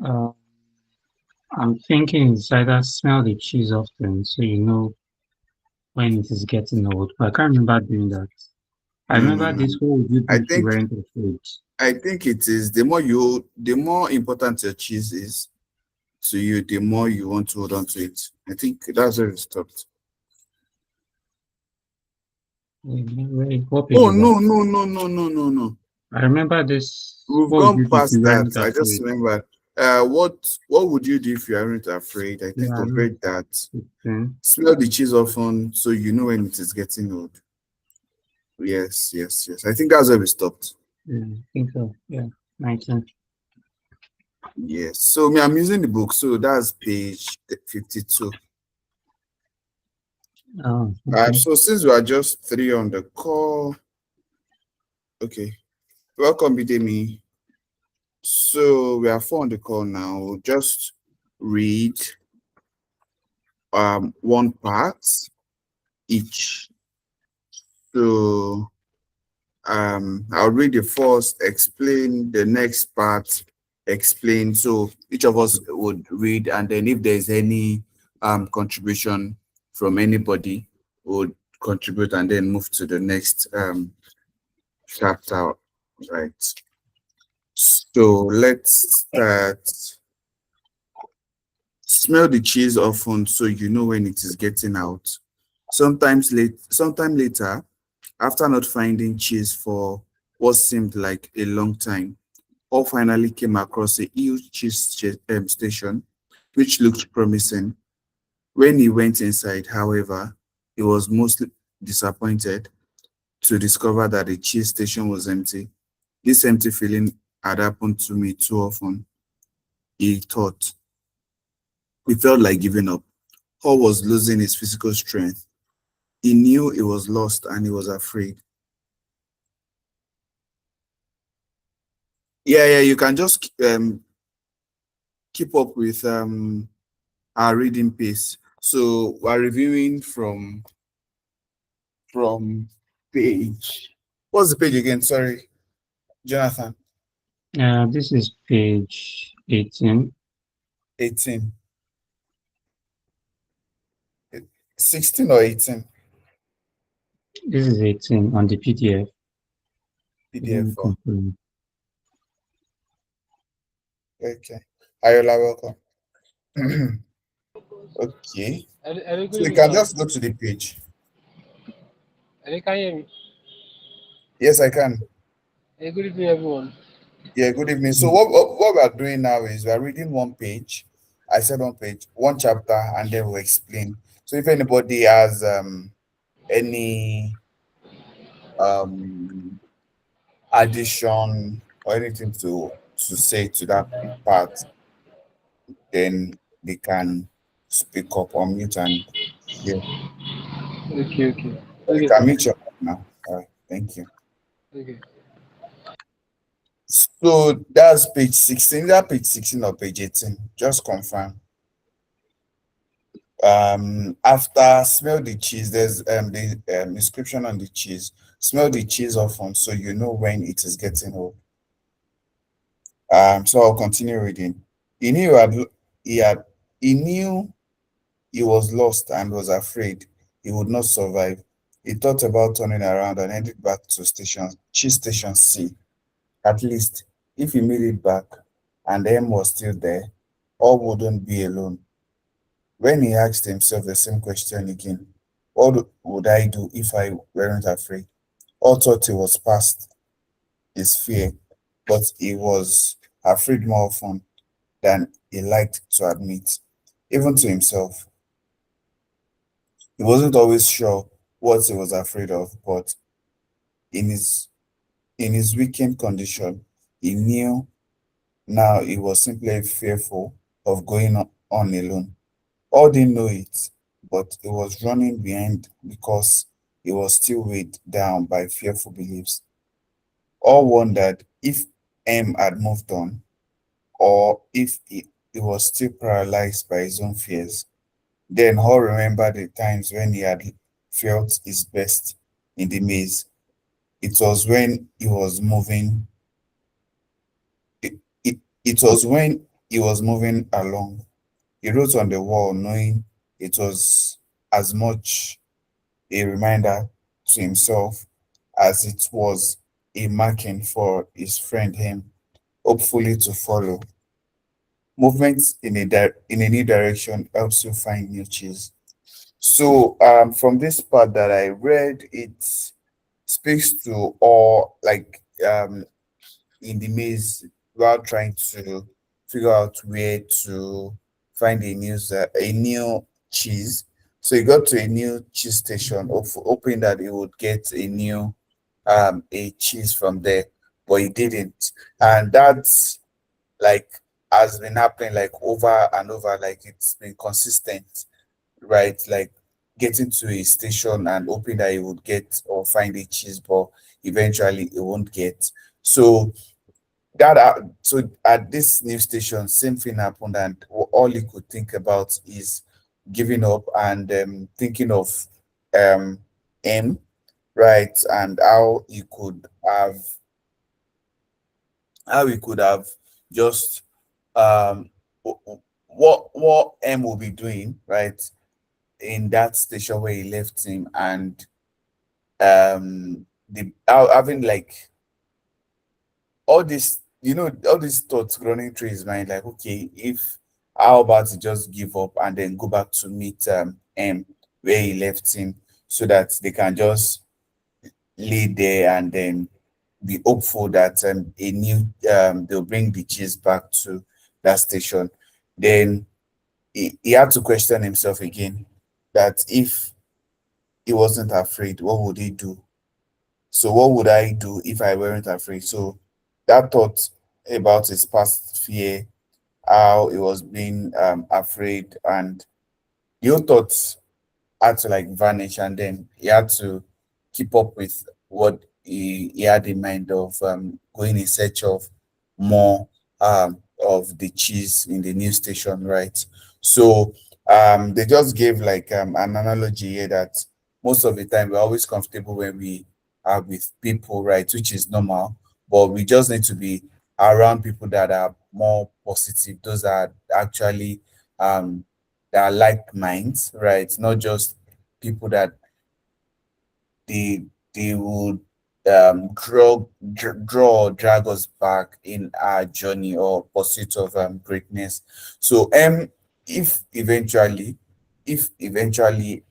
Uh, I'm thinking it's either smell the cheese often, so you know when it is getting old. But I can't remember doing that. I No, no, remember no. this. What would you I do if you think weren't afraid? I think it is the more important your cheese is to you, the more you want to hold on to it. I think that's where it stopped. What page Oh is that? no, no, no, no, no, no, no. I remember this. We've What would gone you do if past you that. weren't I just afraid? remembered. What would you do if you aren't afraid? I think Yeah, we've no, read that. 15. Smell the cheese often so you know when it is getting old. Yes, yes, yes. I think that's where we stopped. Yeah, I think so. Yeah, 19. Yes. So me, I'm using the book. So that's page 52. Oh, okay. So since we are just three on the call, okay. Welcome, Bidemi. So we are four on the call now. We'll just read one part each. So I'll read the first, explain the next part, explain. So each of us would read, and then if there's any contribution from anybody, would contribute and then move to the next chapter. Right. So let's start. Smell the cheese often so you know when it is getting out. Sometime later, after not finding cheese for what seemed like a long time, Paul finally came across a huge station, which looked promising. When he went inside, however, he was mostly disappointed to discover that the cheese station was empty. This empty feeling had happened to me too often, he thought. He felt like giving up. Paul was losing his physical strength. He knew he was lost and he was afraid. Yeah, yeah, you can just keep up with our reading pace. So we're reviewing from page. What's the page again? Sorry, Jonathan. This is page 18. 18. 16 or 18 This is 18 on the PDF. Let PDF me for. confirm. Okay. Ayola, welcome. Okay. Hello, good So you evening, can sir. just go to the page. Hello, can you hear me? Yes, I can. Hey, good evening, everyone. Yeah, good evening. So what we are doing now is we are reading one page. I said one page, one chapter, and then we'll explain. So if anybody has any um addition or anything to say to that part, then they can speak up or mute and yeah, Okay, okay. you Okay, can sir. mute your mic now. All right, thank you. Okay. So that's page 16. That page 16 or page 18. Just confirm. After smell the cheese, there's the inscription on the cheese. Smell the cheese often so you know when it is getting old. So I'll continue reading. He knew he had he knew he was lost and was afraid he would not survive. He thought about turning around and headed back to cheese station C. At least, if he made it back and M was still there, all wouldn't be alone. When he asked himself the same question again, what would I do if I weren't afraid? All thought he was past his fear, but he was afraid more often than he liked to admit, even to himself. He wasn't always sure what he was afraid of, but in his in his weakened condition, he knew now he was simply fearful of going on alone. All didn't know it, but he was running behind because he was still weighed down by fearful beliefs. All wondered if M had moved on or if he was still paralyzed by his own fears. Then Hall remembered the times when he had felt his best in the maze. It was when he was moving. It was when he was moving along. He wrote on the wall, knowing it was as much a reminder to himself as it was a marking for his friend him, hopefully to follow. Movement in in a new direction helps you find new cheese. So from this part that I read, it speaks to all like in the maze while trying to figure out where to find a new cheese. So he got to a new cheese station, hoping that he would get a cheese from there, but he didn't. And that's like has been happening like over and over, like it's been consistent, right? Like getting to a station and hoping that he would get or find a cheese, but eventually he won't get. So so at this new station, same thing happened, and all he could think about is giving up and thinking of um M, right, and how he could have just what M will be doing, right, in that station where he left him, and having like all this, all these thoughts running through his mind, like, okay, if how about he just give up and then go back to meet M where he left him, so that they can just lay there and then be hopeful that they'll bring the cheese back to that station. Then he had to question himself again that if he wasn't afraid, what would he do? So what would I do if I weren't afraid? So that thought about his past fear, how he was being afraid, and the whole thoughts had to like vanish, and then he had to keep up with what he had in mind of going in search of more of the cheese in the new station, right? So they just gave like an analogy here that most of the time we're always comfortable when we are with people, right? Which is normal, but we just need to be around people that are more positive, those are actually um that are like minds, right? Not just people that they would draw or drag us back in our journey or pursuit of greatness. So if eventually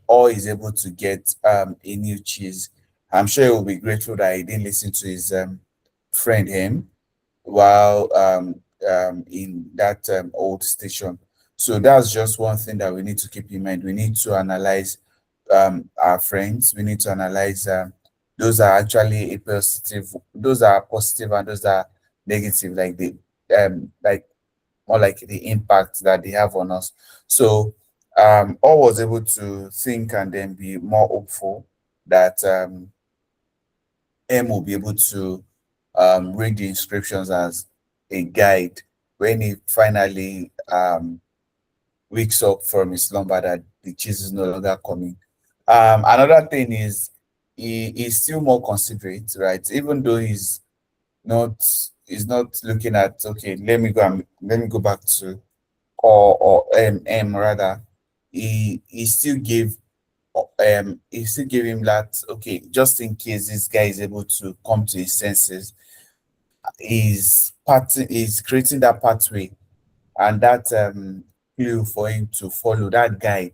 all is able to get a new cheese, I'm sure he will be grateful that he didn't listen to his friend him while in that old station. So that's just one thing that we need to keep in mind. We need to analyze our friends. We need to analyze those are actually a positive, those are positive, and those are negative, like the like more like the impact that they have on us. So all was able to think and then be more hopeful that M will be able to read the inscriptions as a guide when he finally wakes up from his slumber that the cheese is no longer coming. Another thing is he's still more considerate, right? Even though not he's not looking at, okay, let me go back to or M rather. He still gave he still gave him that, okay, just in case this guy is able to come to his senses, is creating that pathway and that clue for him to follow, that guide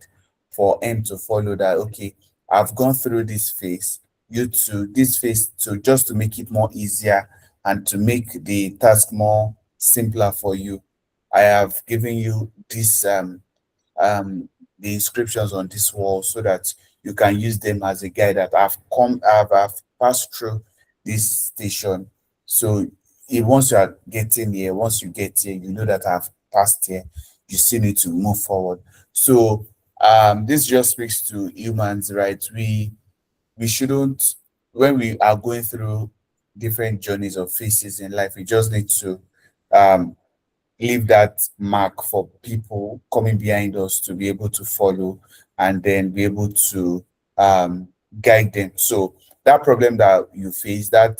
for him to follow, that okay, I've gone through this phase, you to this phase, to just to make it more easier and to make the task more simpler for you, I have given you this the inscriptions on this wall so that you can use them as a guide that I've passed through this station. So once you are getting here, once you get here, you know that I've passed here. You still need to move forward. So this just speaks to humans, right? We shouldn't, when we are going through different journeys or phases in life, we just need to um leave that mark for people coming behind us to be able to follow and then be able to um, guide them. So that problem that you face, that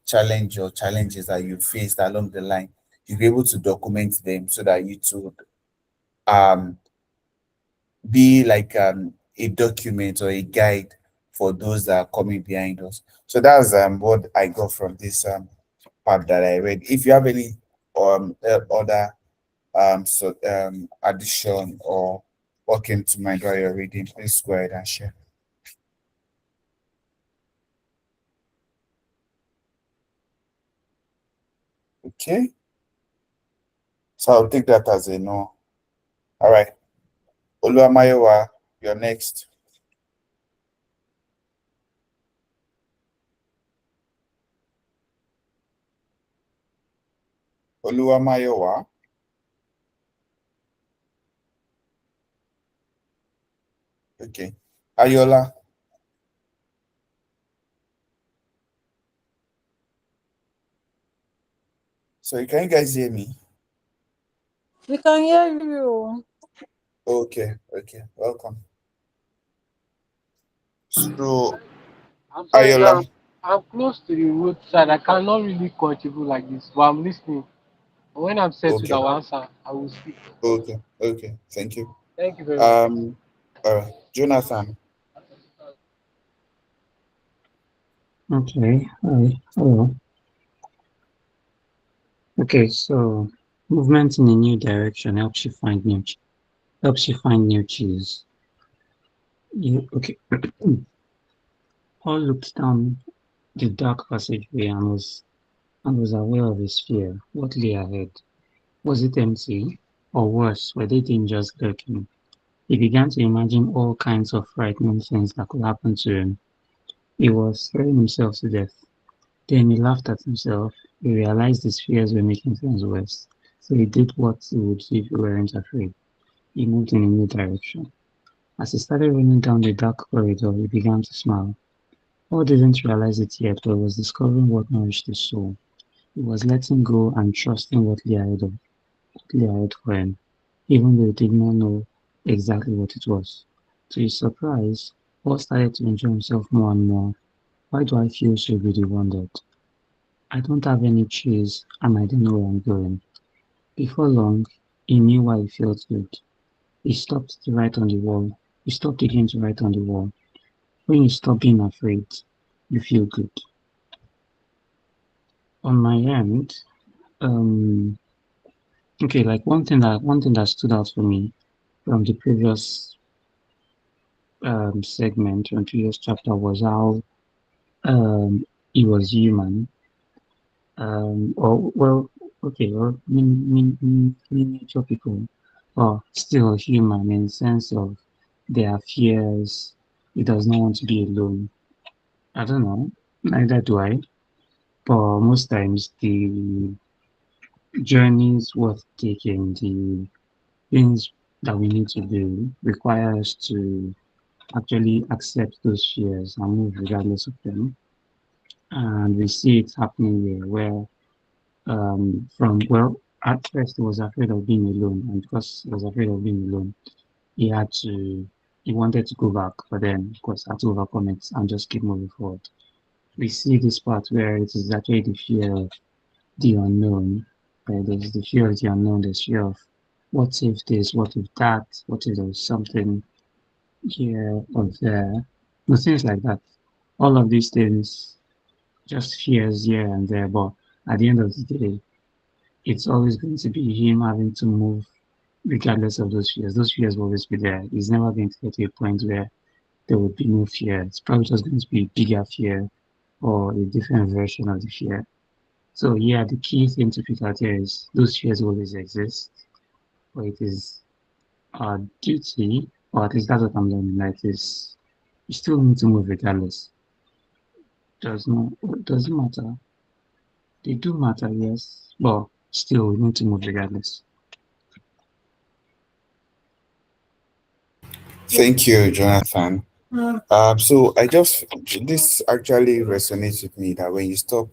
challenge or challenges that you faced along the line, you'll be able to document them so that you too um be like a document or a guide for those that are coming behind us. So that's what I got from this part that I read. If you have any other addition or what came to mind while you're reading, please go ahead and share. Okay, so I'll take that as a no. All right, Oluwamayowa, you're next. Oluwamayowa. Okay, Ayola. So can you guys hear me? We can hear you. Okay, welcome. So I'm sorry, Ayola. I'm close to the roadside. I cannot really contribute like this, but I'm listening. When I'm settled, Okay, I'll answer. I will speak. thank you. Thank you very much. Um, Jonathan. Okay. Hello. Okay. So movement in a new direction helps you find new cheese. Okay. Paul looked down the dark passageway and was aware of his fear. What lay ahead? Was it empty? Or worse, were they dangers lurking? He began to imagine all kinds of frightening things that could happen to him. He was scaring himself to death. Then he laughed at himself. He realized his fears were making things worse. So he did what he would do if he weren't afraid. He moved in a new direction. As he started running down the dark corridor, he began to smile. Paul didn't realize it yet, but was discovering what nourished his soul. He was letting go and trusting what lay ahead for him, even though he did not know exactly what it was. To his surprise, Paul started to enjoy himself more and more. Why do I feel so good? He wondered. I don't have any cheese and I don't know where I'm going. Before long, he knew why he felt good. He stopped to write on the wall. He stopped again to write on the wall. When you stop being afraid, you feel good. On my end, um, okay, like one thing that stood out for me from the previous segment, from previous chapter, was how he was human. Or well, okay, well, miniature people are still human in the sense of their fears. He does not want to be alone. I don't know, neither do I. But most times the journeys worth taking, the things that we need to do require us to actually accept those fears and move regardless of them. And we see it happening here where from well at first he was afraid of being alone, and because he was afraid of being alone, he had to he wanted to go back, but then of course had to overcome it and just keep moving forward. We see this part where it is actually the fear of the unknown. There's the fear of the unknown, there's fear of what if this, what if that, what if there's something here or there, no, things like that. All of these things just fears here and there, but at the end of the day, it's always going to be him having to move regardless of those fears. Those fears will always be there. He's never going to get to a point where there would be no fear. It's probably just going to be a bigger fear or a different version of the fear. So yeah, the key thing to pick out here is those fears always exist, but it is our duty, or at least that's what I'm learning, like this you still need to move regardless. Doesn't matter. They do matter, yes, but still we need to move regardless. Thank you, Jonathan. So this actually resonates with me that when you stop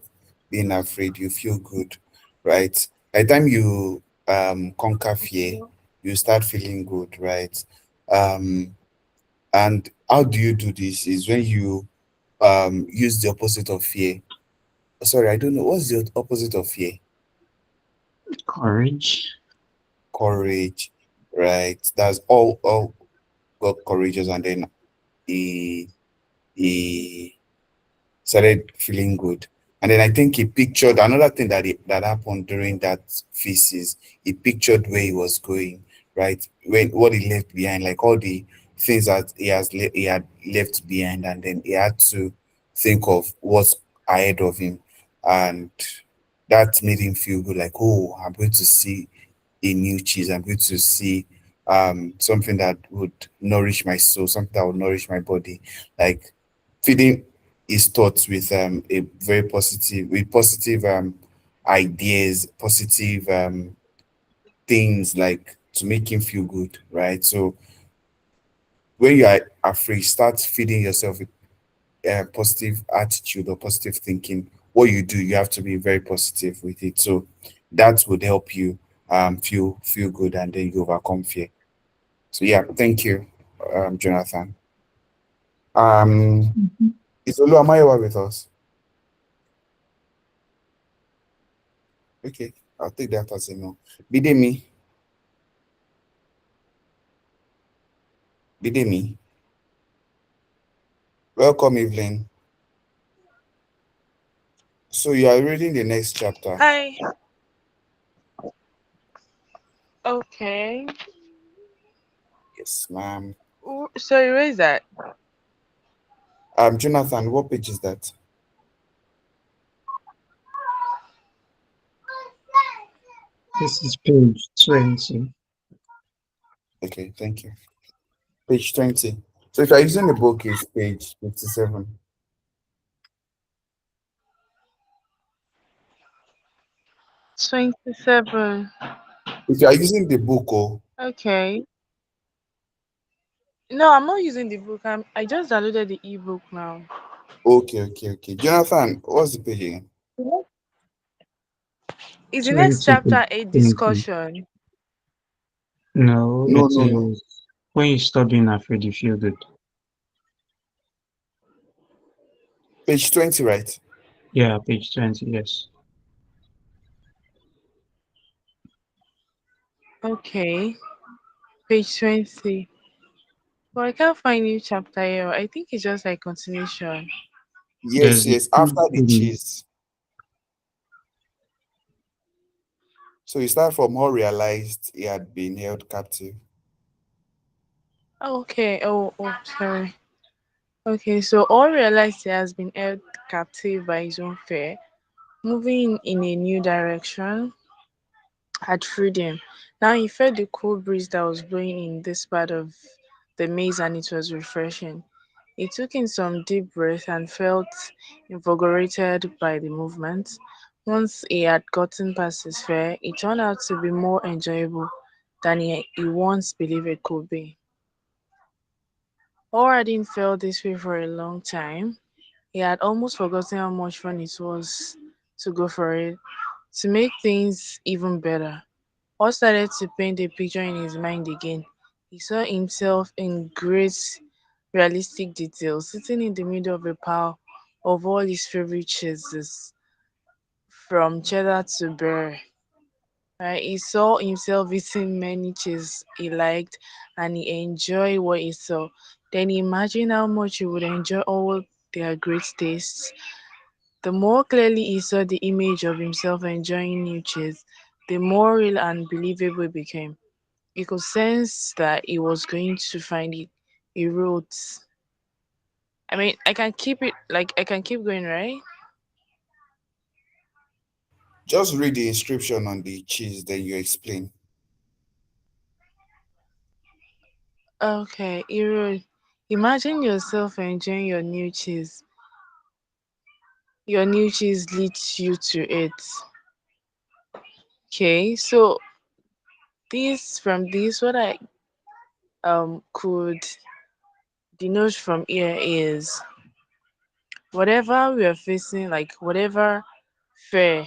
being afraid, you feel good, right? By the time you conquer fear, you start feeling good, right? Um, and how do you do this? Is when you use the opposite of fear. Sorry, I don't know what's the opposite of fear. Courage. Courage, right? That's all got courageous, and then he he started feeling good. And then I think he pictured another thing that happened during that feces. He pictured where he was going, right? When what he left behind, like all the things that he had left behind, and then he had to think of what's ahead of him, and that made him feel good. Like, oh, I'm going to see a new cheese. I'm going to see something that would nourish my soul, something that would nourish my body, like feeding his thoughts with a very positive ideas, positive things, like to make him feel good, right? So when you are afraid, start feeding yourself with positive attitude or positive thinking. What you do, you have to be very positive with it. So that would help you feel good, and then you overcome fear. So yeah, thank you, Jonathan. Um, Mhm. is Oluwamayowa with us? Okay, I'll take that as a no. Bidemi, Bidemi, welcome, Evelyn. So you are reading the next chapter. Hi. Okay. Yes, ma'am. Sorry, where is that? Jonathan, what page is that? This is page 20. Okay, thank you. Page 20. So if you're using the book, it's page 57. 27. If you are using the book, oh, Okay. No, I'm not using the book. I just downloaded the ebook now. okay. Jonathan, what's the page again? Is the next 20, page chapter a 20. discussion? No, No, it no, no. is when you stop being afraid, you feel good. Page 20, right? Yeah, page 20, yes. Okay. Page 20. But I can't find new chapter here. I think it's just like continuation. Yes, There's a yes. key After the in cheese. So you start from how realized he had been held captive. Oh, okay. Sorry. Okay, so all realized he has been held captive by his own fear, moving in a new direction had freed him. Now he felt the cool breeze that was blowing in this part of the maze and it was refreshing. He took in some deep breath and felt invigorated by the movement. Once he had gotten past his fear, it turned out to be more enjoyable than he once believed it could be. Or I didn't feel this way for a long time. He had almost forgotten how much fun it was to go for it. To make things even better, all started to paint a picture in his mind again. He saw himself in great realistic detail, sitting in the middle of a pile of all his favorite cheeses, from cheddar to brie. Right? He saw himself eating many cheeses he liked and he enjoyed what he saw. Then he imagined how much he would enjoy all their great tastes. The more clearly he saw the image of himself enjoying new cheese, the more real and believable it became. He could sense that he was going to find it. He wrote, I mean, I can keep it, like, I can keep going, right? Just read the inscription on the cheese, then you explain. Okay, he wrote, imagine yourself enjoying your new cheese leads you to it. Okay, so what I could denote from here is whatever we are facing, like whatever fear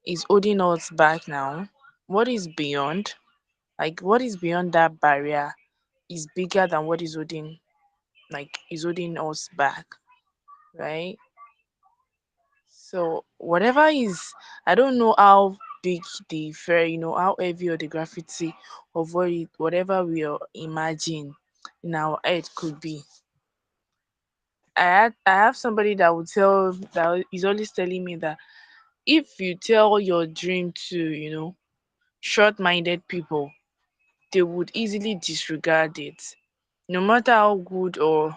is holding us back now, what is beyond, like what is beyond that barrier is bigger than what is holding us back, right? So whatever is, I don't know how big the fair, how heavy or the graffiti of whatever we are imagine in our head could be. I have somebody that is always telling me that if you tell your dream to, short-minded people, they would easily disregard it. No matter how good or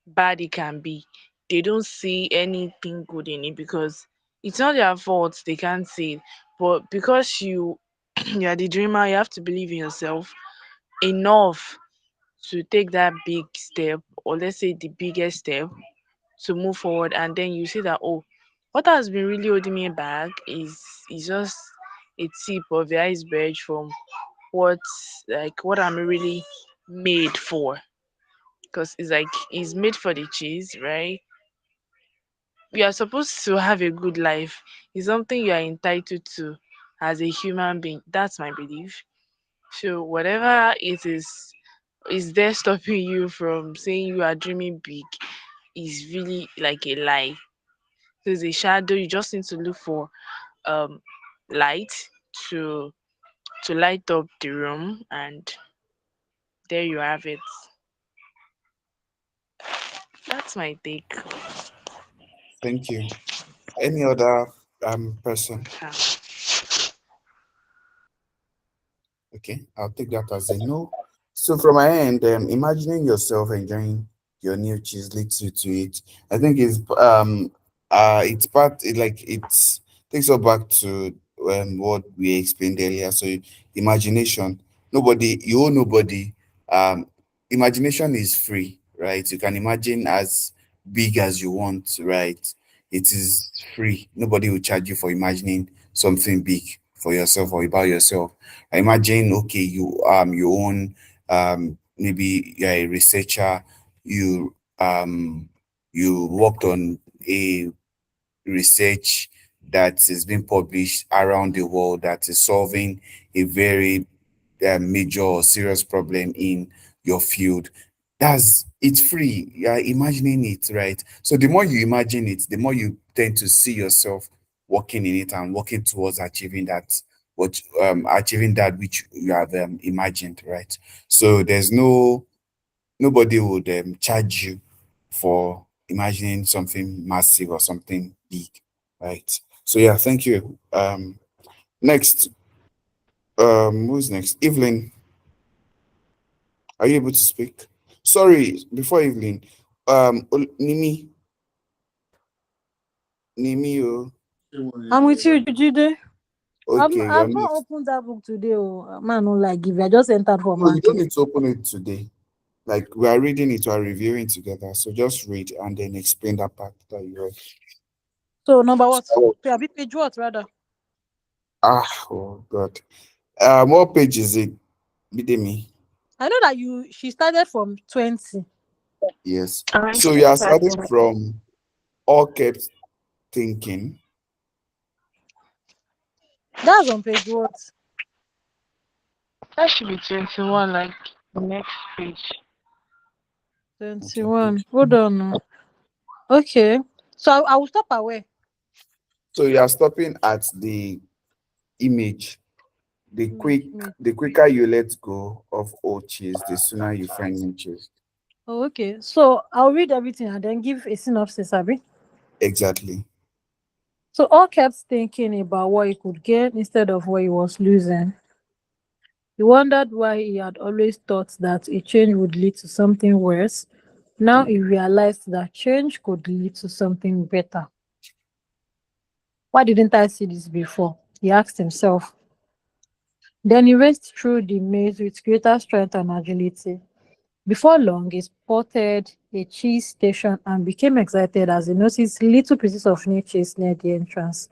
bad it can be, they don't see anything good in it because it's not their fault they can't see it. But because you are the dreamer, you have to believe in yourself enough to take that big step, or let's say the biggest step, to move forward. And then you see that, oh, what has been really holding me back is just a tip of the iceberg from what what I'm really made for. Because it's like it's made for the cheese, right? You are supposed to have a good life. It's something you are entitled to as a human being. That's my belief. So whatever it is there stopping you from saying you are dreaming big is really like a lie. So it's a shadow. You just need to look for um light to light up the room, and there you have it. That's my take. Thank you. Any other person? Yeah. Okay, I'll take that as a no. So from my end, imagining yourself enjoying your new cheese leads you to it. I think it's part it, like it takes us back to what we explained earlier. So imagination, nobody, you owe nobody. Um, Imagination is free, right? You can imagine as big as you want, right? It is free. Nobody will charge you for imagining something big for yourself or about yourself. Imagine, okay, you own maybe you're a researcher, you you worked on a research that is being published around the world that is solving a very major or serious problem in your field. That's it's free. You're imagining it, right? So the more you imagine it, the more you tend to see yourself working in it and working towards achieving achieving that which you have imagined, right? So there's nobody would charge you for imagining something massive or something big, right? So yeah, thank you. Next, who's next? Evelyn, are you able to speak? Sorry, before Evelyn, Nimi, oh, I'm with you, Jide. okay, you're I've not next. opened that book today. Oh, man, no like give. I just entered for No, you don't market. need to open it today. Like we are reading it, we are reviewing together. So just read and then explain that part that you read. So number what? So, Page what rather? oh God. What page is it? Bidemi? I know that she started from 20. Yes. Alright, So you are starting from all kept thinking. That's on page what? that should be 21, like the next page. Okay. 21. Hold on. Now. Okay. So I will stop away. So you are stopping at the image. The quicker you let go of old cheese, the sooner you find new cheese. Oh, okay. So I'll read everything and then give a synopsis, Abby. Exactly. So all kept thinking about what he could gain instead of what he was losing. He wondered why he had always thought that a change would lead to something worse. Now he realized that change could lead to something better. Why didn't I see this before? He asked himself. Then he raced through the maze with greater strength and agility. Before long, he spotted a cheese station and became excited as he noticed little pieces of new cheese near the entrance.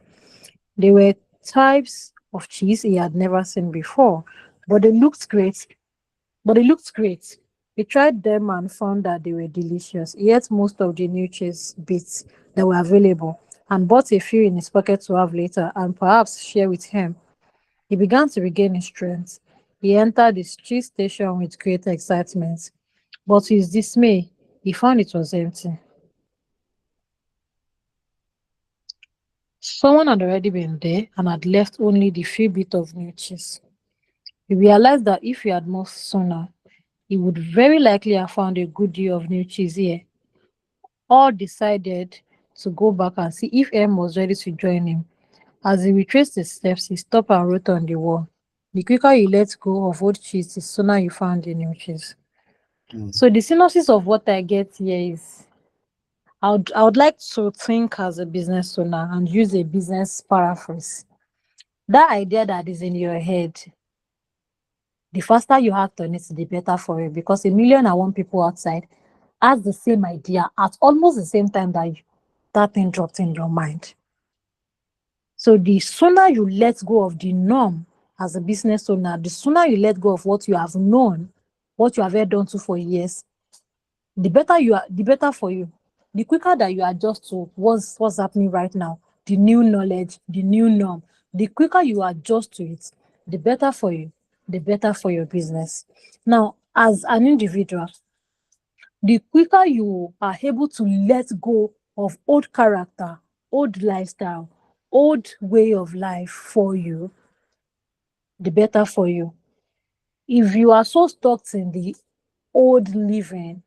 They were types of cheese he had never seen before, but they looked great. He tried them and found that they were delicious. He ate most of the new cheese bits that were available and bought a few in his pocket to have later and perhaps share with him. He began to regain his strength. He entered the cheese station with great excitement, but to his dismay, he found it was empty. Someone had already been there and had left only the few bit of new cheese. He realized that if he had moved sooner, he would very likely have found a good deal of new cheese here. All decided to go back and see if M was ready to join him. As he retraced his steps, he stopped and wrote on the wall, "The quicker you let go of old cheese, the sooner you find the new cheese." Mm. So the synopsis of what I get here is I would like to think as a business owner and use a business paraphrase. That idea that is in your head, the faster you act on it, the better for you. Because 1,000,001 people outside has the same idea at almost the same time that thing dropped in your mind. So the sooner you let go of the norm as a business owner, the sooner you let go of what you have known, what you have held on to for years, the better for you. The quicker that you adjust to what's happening right now, the new knowledge, the new norm, the quicker you adjust to it, the better for you, the better for your business. Now, as an individual, the quicker you are able to let go of old character, old lifestyle, old way of life for you, the better for you. If you are so stuck in the old living,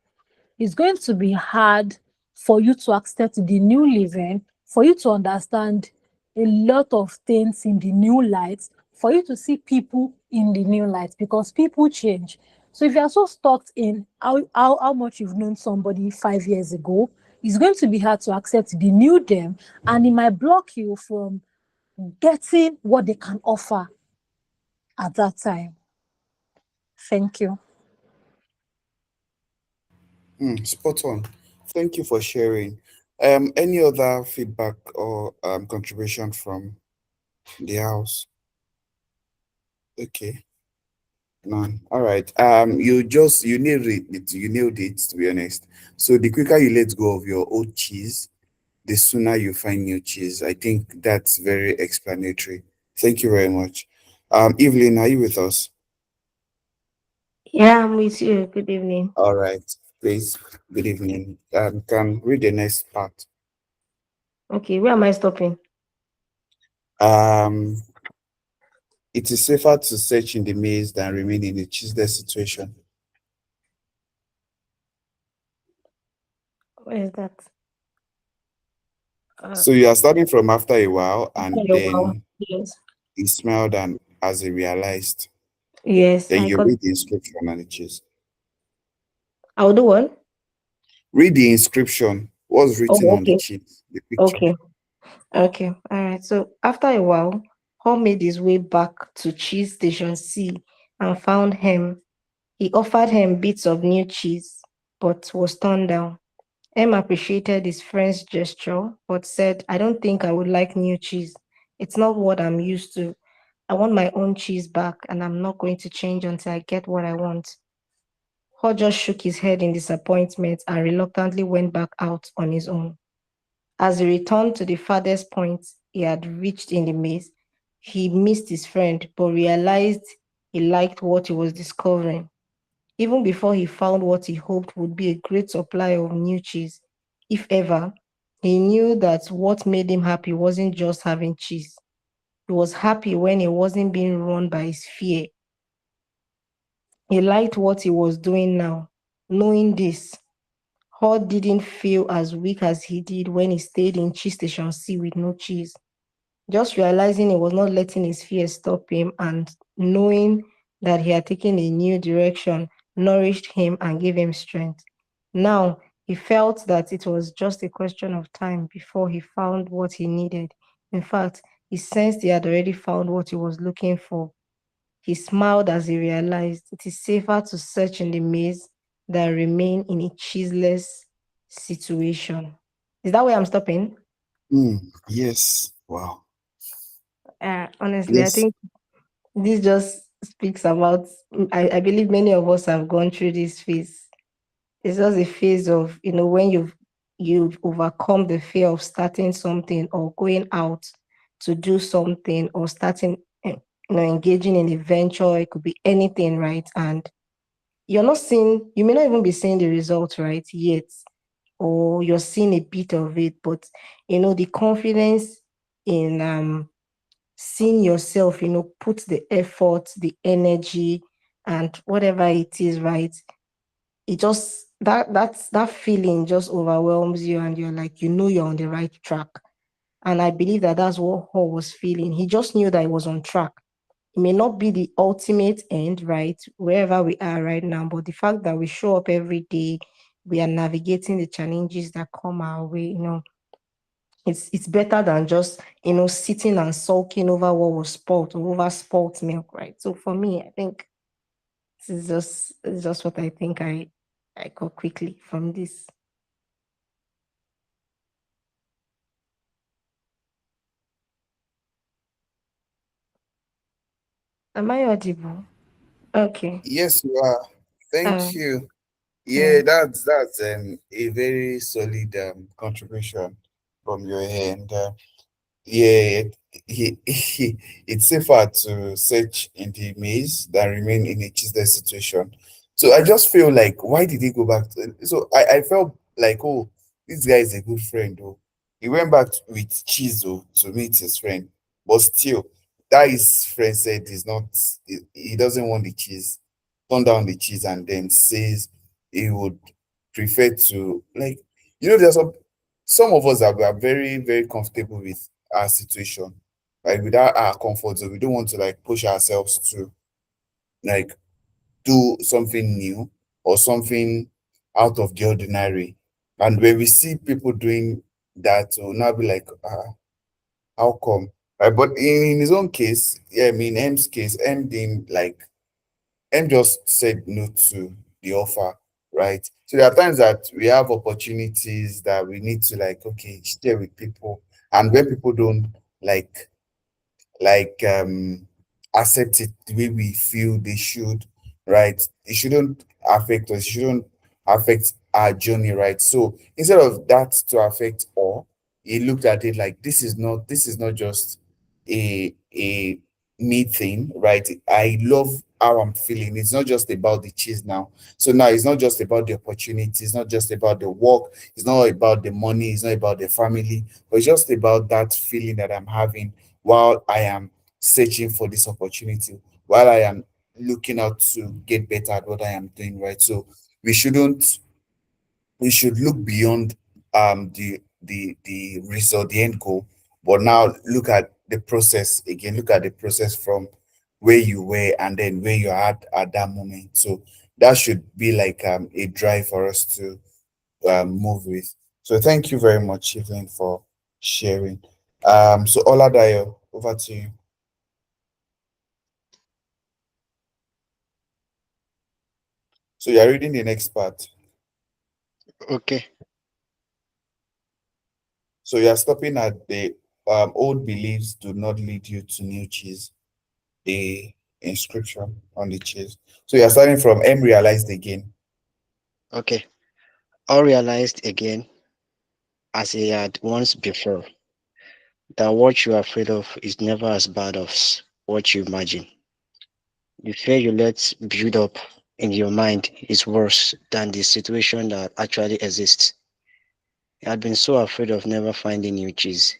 it's going to be hard for you to accept the new living, for you to understand a lot of things in the new light, for you to see people in the new light, because people change. So if you are so stuck in how much you've known somebody 5 years ago, it's going to be hard to accept the new them, and it might block you from getting what they can offer at that time. Thank you. Spot on. Thank you for sharing. Any other feedback or contribution from the house? Okay, none. All right. You nailed it, to be honest. So the quicker you let go of your old cheese, the sooner you find new cheese. I think that's very explanatory. Thank you very much. Evelyn, are you with us? Yeah, I'm with you. Good evening. All right. Please, good evening. Can read the next part. Okay, where am I stopping? Um, it is safer to search in the maze than remain in a cheeseless situation. Where is that? So you are starting from after a while, After and a while. then Yes. he smiled, and as he realized, Yes, then I you got. read the inscription on the cheese. I'll do one. Read the inscription. What's written Oh, on the okay. cheese? The picture. Okay. Okay. All right. So after a while, Hall made his way back to cheese station C and found him. He offered him bits of new cheese, but was turned down. M appreciated his friend's gesture, but said, "I don't think I would like new cheese. It's not what I'm used to. I want my own cheese back, and I'm not going to change until I get what I want." Hodges shook his head in disappointment and reluctantly went back out on his own. As he returned to the farthest point he had reached in the maze, he missed his friend but realized he liked what he was discovering. Even before he found what he hoped would be a great supply of new cheese, if ever, he knew that what made him happy wasn't just having cheese. He was happy when he wasn't being run by his fear. He liked what he was doing now. Knowing this, Hall didn't feel as weak as he did when he stayed in Cheese Station C with no cheese. Just realizing he was not letting his fear stop him and knowing that he had taken a new direction nourished him and gave him strength. Now, he felt that it was just a question of time before he found what he needed. In fact, he sensed he had already found what he was looking for. He smiled as he realized it is safer to search in the maze than remain in a cheeseless situation. Is that where I'm stopping? Yes. Wow. Honestly, I Yes. think this just speaks about, I believe many of us have gone through this phase. It's just a phase of, when you've overcome the fear of starting something or going out to do something or starting, engaging in a venture. It could be anything, right? And you may not even be seeing the results right yet, or you're seeing a bit of it, but the confidence in seeing yourself, put the effort, the energy, and whatever it is, right? It just that feeling just overwhelms you, and you're like, you're on the right track. And I believe that that's what Hall was feeling. He just knew that he was on track. It may not be the ultimate end, right? Wherever we are right now, but the fact that we show up every day, we are navigating the challenges that come our way, it's better than just, sitting and sulking over what was spoiled or over spoiled milk, right? So for me, I think it's just what I think I got quickly from this. Am I audible? Okay. Yes, you are. Thank Uh, you. yeah. Yeah, that's a very solid contribution from your end. Yeah, it's safer to search in the maze than remain in a cheatless situation. So I just feel like, why did he go back to? So I felt like, oh, this guy is a good friend. Oh, he went back with Chizo to meet his friend, but still, that his friend said is not. He doesn't want the cheese. Turn down the cheese and then says he would prefer to, like, there's some of us that we are very, very comfortable with our situation, like without our comfort zone. We don't want to like push ourselves to like do something new or something out of the ordinary. And when we see people doing that, we'll now be like, how come? Right? But in his own case, yeah, I mean, M's case, M didn't like, M just said no to the offer, right? So there are times that we have opportunities that we need to like, okay, share with people. And when people don't like like accept it the way we feel they should, right? It shouldn't affect us, it shouldn't affect our journey, right? So instead of that to affect all, he looked at it like, this is not just a me thing, right? I love how I'm feeling. It's not just about the cheese now. So now it's not just about the opportunity, it's not just about the work, it's not about the money, it's not about the family, but it's just about that feeling that I'm having while I am searching for this opportunity, while I am looking out to get better at what I am doing, right? So we shouldn't we should look beyond the result, the end goal, but now look at the process again, look at the process from where you were and then where you're at that moment. So that should be like a drive for us to move with. So thank you very much, Evelyn, for sharing. So Oladayo, over to you. So you're reading the next part. Okay. So you're stopping at the old beliefs do not lead you to new cheese, the inscription on the cheese. So you're starting from M realized again. Okay. I realized again, as he had once before, that what you're afraid of is never as bad as what you imagine. The fear you let build up in your mind is worse than the situation that actually exists. He had been so afraid of never finding new cheese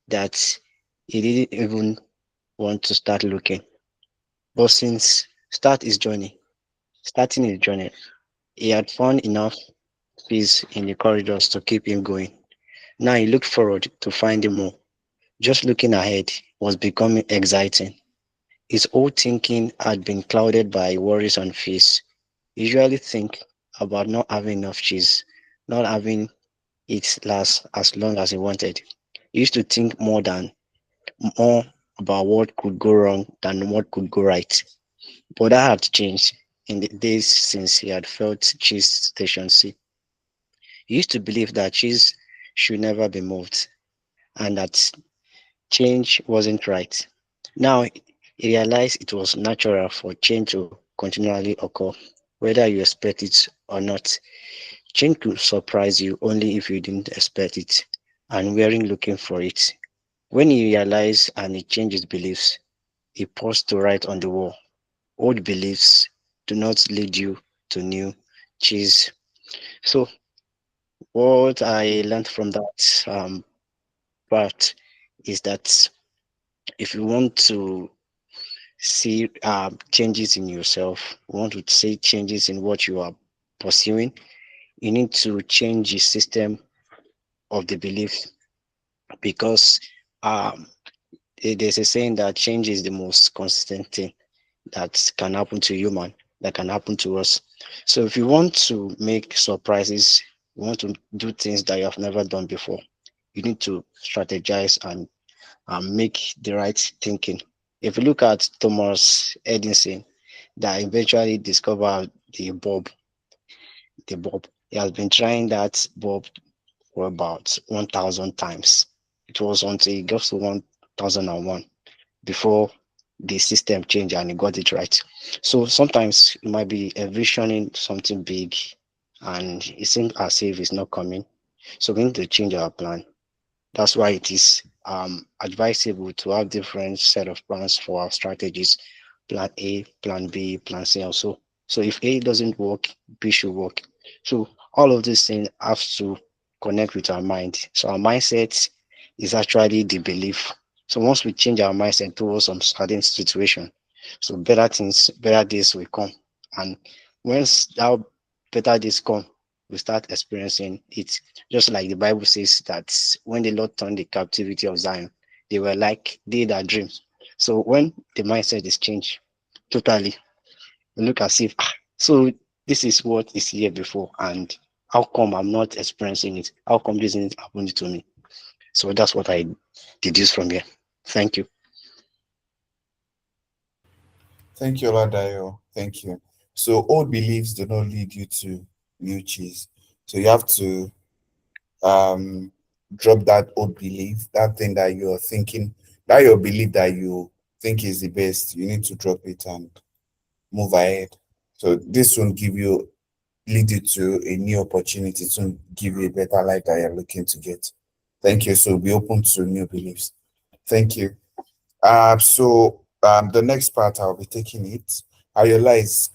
that he didn't even want to start looking. But since starting his journey, he had found enough peace in the corridors to keep him going. Now he looked forward to finding more. Just looking ahead was becoming exciting. His whole thinking had been clouded by worries and fears. He usually think about not having enough cheese, not having it last as long as he wanted. He used to think more about what could go wrong than what could go right. But that had changed in the days since he had felt cheese station C. He used to believe that cheese should never be moved and that change wasn't right. Now he realized it was natural for change to continually occur, whether you expect it or not. Change could surprise you only if you didn't expect it and weren't looking for it. When he realized and he changed his beliefs, he paused to write on the wall. Old beliefs do not lead you to new cheese. So what I learned from that part is that if you want to see changes in yourself, want to see changes in what you are pursuing, you need to change the system of the belief, because um, there's a saying that change is the most consistent thing that can happen to human, that can happen to us. So if you want to make surprises, you want to do things that you have never done before, you need to strategize and make the right thinking. If you look at Thomas Edison, that eventually discovered the bulb, he has been trying that bulb for about 1,000 times. It was until he got to 1,001 before the system changed and he got it right. So sometimes you might be envisioning something big and it seems as if it's not coming. So we need to change our plan. That's why it is advisable to have different set of plans for our strategies. Plan A, plan B, plan C also. So if A doesn't work, B should work. So all of these things have to connect with our mind. So our mindset is actually the belief. So once we change our mindset towards some certain situation, so better things, better days will come. And once that better days come, we start experiencing it. Just like the Bible says that when the Lord turned the captivity of Zion, they were like they that dream. So when the mindset is changed totally, we look as if so this is what is here before, and how come I'm not experiencing it? How come this isn't happening to me? So that's what I deduce from here. Thank you. Thank you, Oladayo. Thank you. So old beliefs do not lead you to new cheese. So you have to um drop that old belief, that thing that you're thinking, that your belief that you think is the best. You need to drop it and move ahead. So this will give you lead you to a new opportunity to give you a better life that you're looking to get. Thank you. So be open to new beliefs. Thank you. The next part I'll be taking it. Ayola is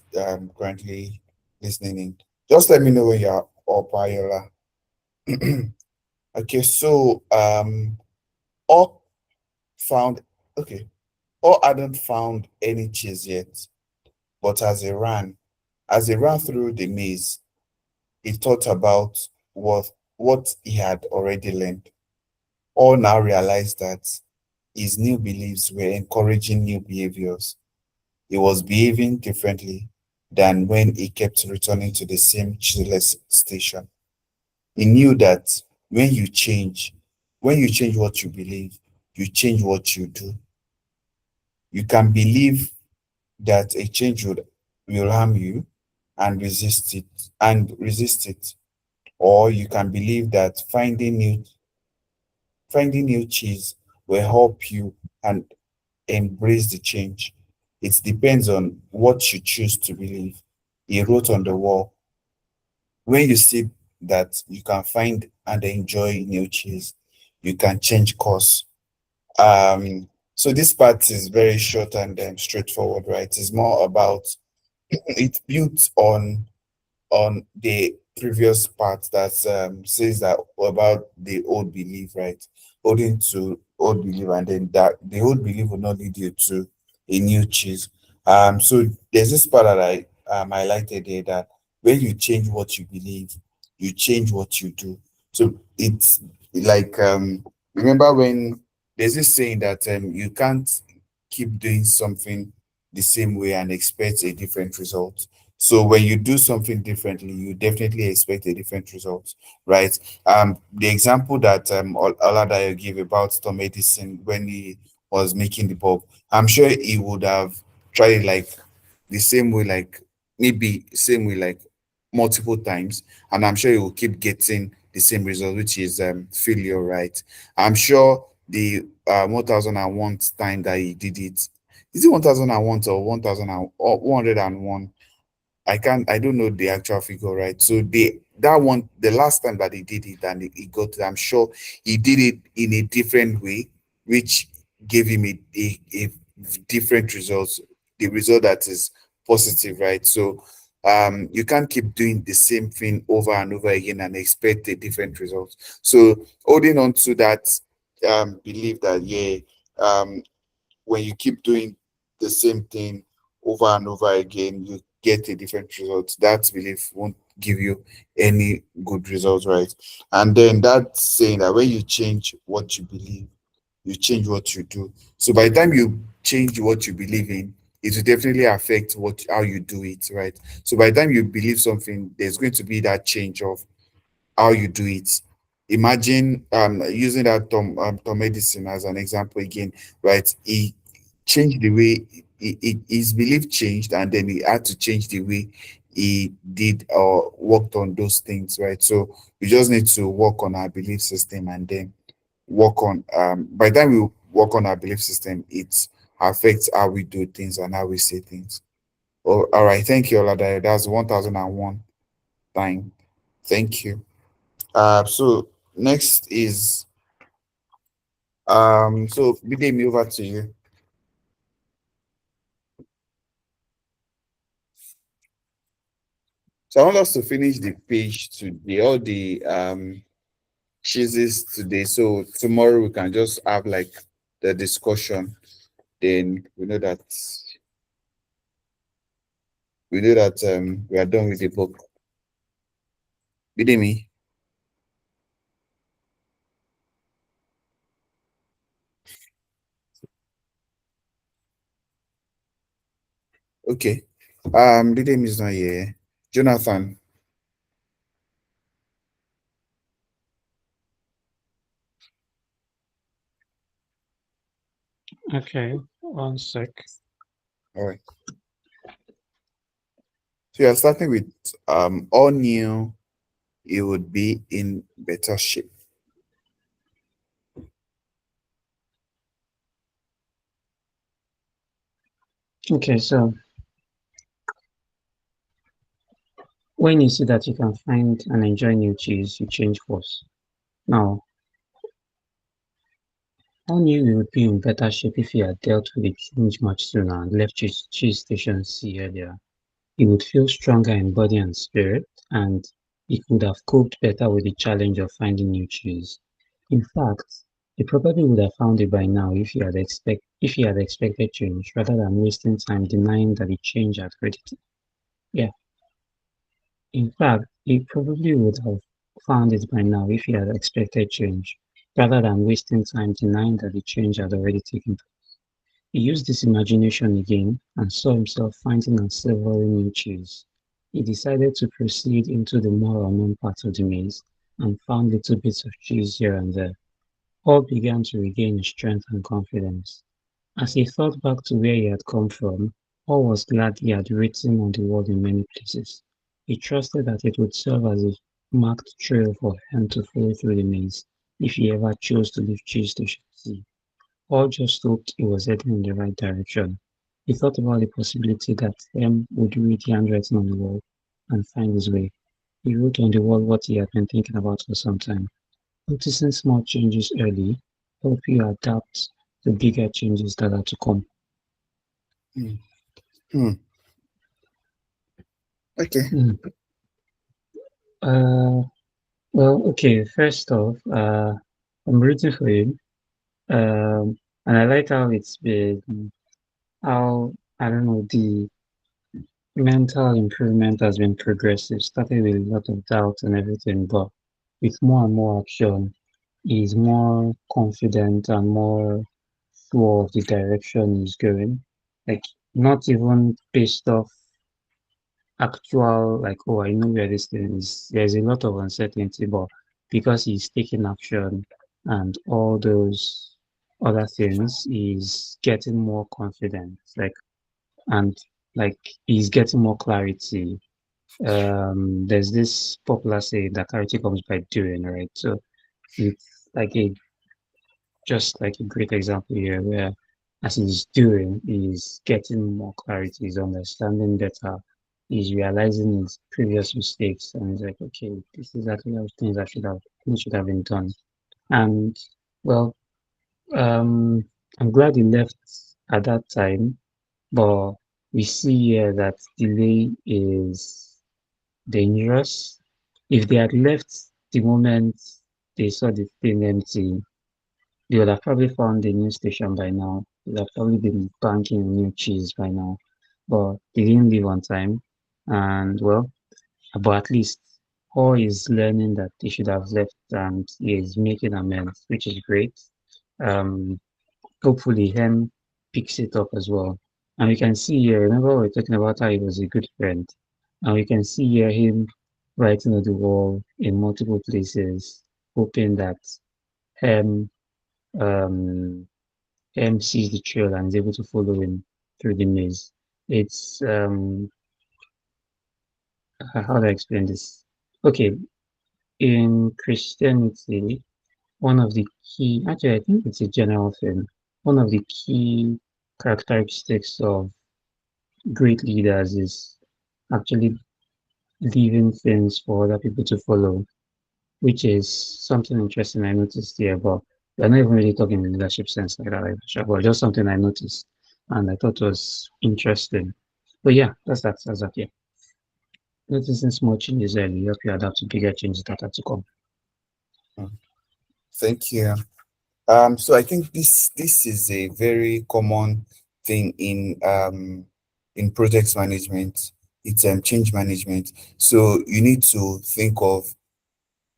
currently listening in. Just let me know when you're up, Ayola. Okay, so all found okay, all hadn't found any cheese yet, but as he ran through the maze, he thought about what he had already learned. All now realized that his new beliefs were encouraging new behaviors. He was behaving differently than when he kept returning to the same cheerless station. He knew that when you change what you believe, you change what you do. You can believe that a change will harm you and resist it, or you can believe that finding new cheese will help you and embrace the change. It depends on what you choose to believe. He wrote on the wall, when you see that you can find and enjoy new cheese, you can change course. So this part is very short and straightforward, right? It's more about it's built on the previous part that says that about the old belief, right? Holding to old belief, and then that the old belief will not lead you to a new cheese. So there's this part that I highlighted here, that when you change what you believe, you change what you do. So it's like remember when there's this saying that you can't keep doing something the same way and expect a different result. So when you do something differently, you definitely expect a different result, right? The example that Oladayo gave about Tom Edison when he was making the bulb, I'm sure he would have tried it like the same way, like maybe same way, like multiple times, and I'm sure he will keep getting the same result, which is failure, right? I'm sure the 1001 time that he did it, is it 1001 or 1000 or 101? I don't know the actual figure, right? So that one, the last time that he did it and he got it, I'm sure he did it in a different way, which gave him a different results, the result that is positive, right? So you can't keep doing the same thing over and over again and expect a different result. So holding on to that believe that, yeah, um when you keep doing the same thing over and over again, you get a different result. That belief won't give you any good results, right? And then that saying that when you change what you believe, you change what you do. So by the time you change what you believe in, it will definitely affect what how you do it, right? So by the time you believe something, there's going to be that change of how you do it. Imagine using that Tom Edison as an example again, right? He changed the way his belief changed, and then he had to change the way he did or worked on those things, right? So we just need to work on our belief system, and then work on by the time we work on our belief system, it affects how we do things and how we say things. Oh, all right, thank you, Oladayo. That's 1001 time. Thank you. So next is so Bidemi, over to you. So I want us to finish the page today, all the cheeses today. So tomorrow we can just have like the discussion. Then we know that we are done with the book. Bidemi. Okay. Bidemi is not here. Jonathan. Okay, one sec. All right. So you're starting with all new, it would be in better shape. Okay, so when you see that you can find and enjoy new cheese, you change course. Now, how knew you would be in better shape if you had dealt with the change much sooner and left cheese station C earlier? He would feel stronger in body and spirit, and he could have coped better with the challenge of finding new cheese. In fact, he probably would have found it by now if he had expected change rather than wasting time denying that the change had already. Yeah, in fact, he probably would have found it by now if he had expected change rather than wasting time denying that the change had already taken place. He used his imagination again and saw himself finding and savoring new cheese. He decided to proceed into the more unknown parts of the maze and found little bits of cheese here and there. Paul began to regain his strength and confidence. As he thought back to where he had come from, Paul was glad he had written on the wall in many places. He trusted that it would serve as a marked trail for him to follow through the maze if he ever chose to leave Cheese Station C. Paul just hoped he was heading in the right direction. He thought about the possibility that M would read the handwriting on the wall and find his way. He wrote on the wall what he had been thinking about for some time. Noticing small changes early help you adapt to bigger changes that are to come. Hmm. Hmm. Okay. Well, okay, first off, I'm rooting for him. And I like how it's been, how, I don't know, the mental improvement has been progressive. Started with a lot of doubt and everything, but with more and more action, he's more confident and more sure of the direction he's going. Like, not even based off actual, like, oh, I know where this thing is. There's a lot of uncertainty, but because he's taking action and all those other things, he's getting more confident. And like, he's getting more clarity. There's this popular saying that clarity comes by doing, right? So it's like a just like a great example here where as he's doing, he's getting more clarity, he's understanding better, he's realizing his previous mistakes, and he's like, okay, this is actually how things should have been done. And well, I'm glad he left at that time, but we see here that delay is dangerous. If they had left the moment they saw the thing empty, they would have probably found a new station by now. They would have probably been banking a new cheese by now. But they didn't leave on time. And well, but at least Paul is learning that he should have left and he is making amends, which is great. Um, Hopefully Hen picks it up as well. And we can see here, remember we were talking about how he was a good friend. And we can see here him writing on the wall in multiple places, hoping that Hem sees the trail and is able to follow him through the maze. It's how do I explain this? Okay, in Christianity, one of the key, actually, I think it's a general thing. One of the key characteristics of great leaders is actually leaving things for other people to follow, which is something interesting I noticed here. But we're not even really talking in leadership sense like that, but just something I noticed and I thought was interesting. But yeah, that's that. Yeah, noticing small changes early help you adapt to bigger changes that are to come. Thank you. So I think this is a very common thing in project management. It's change management. So you need to think of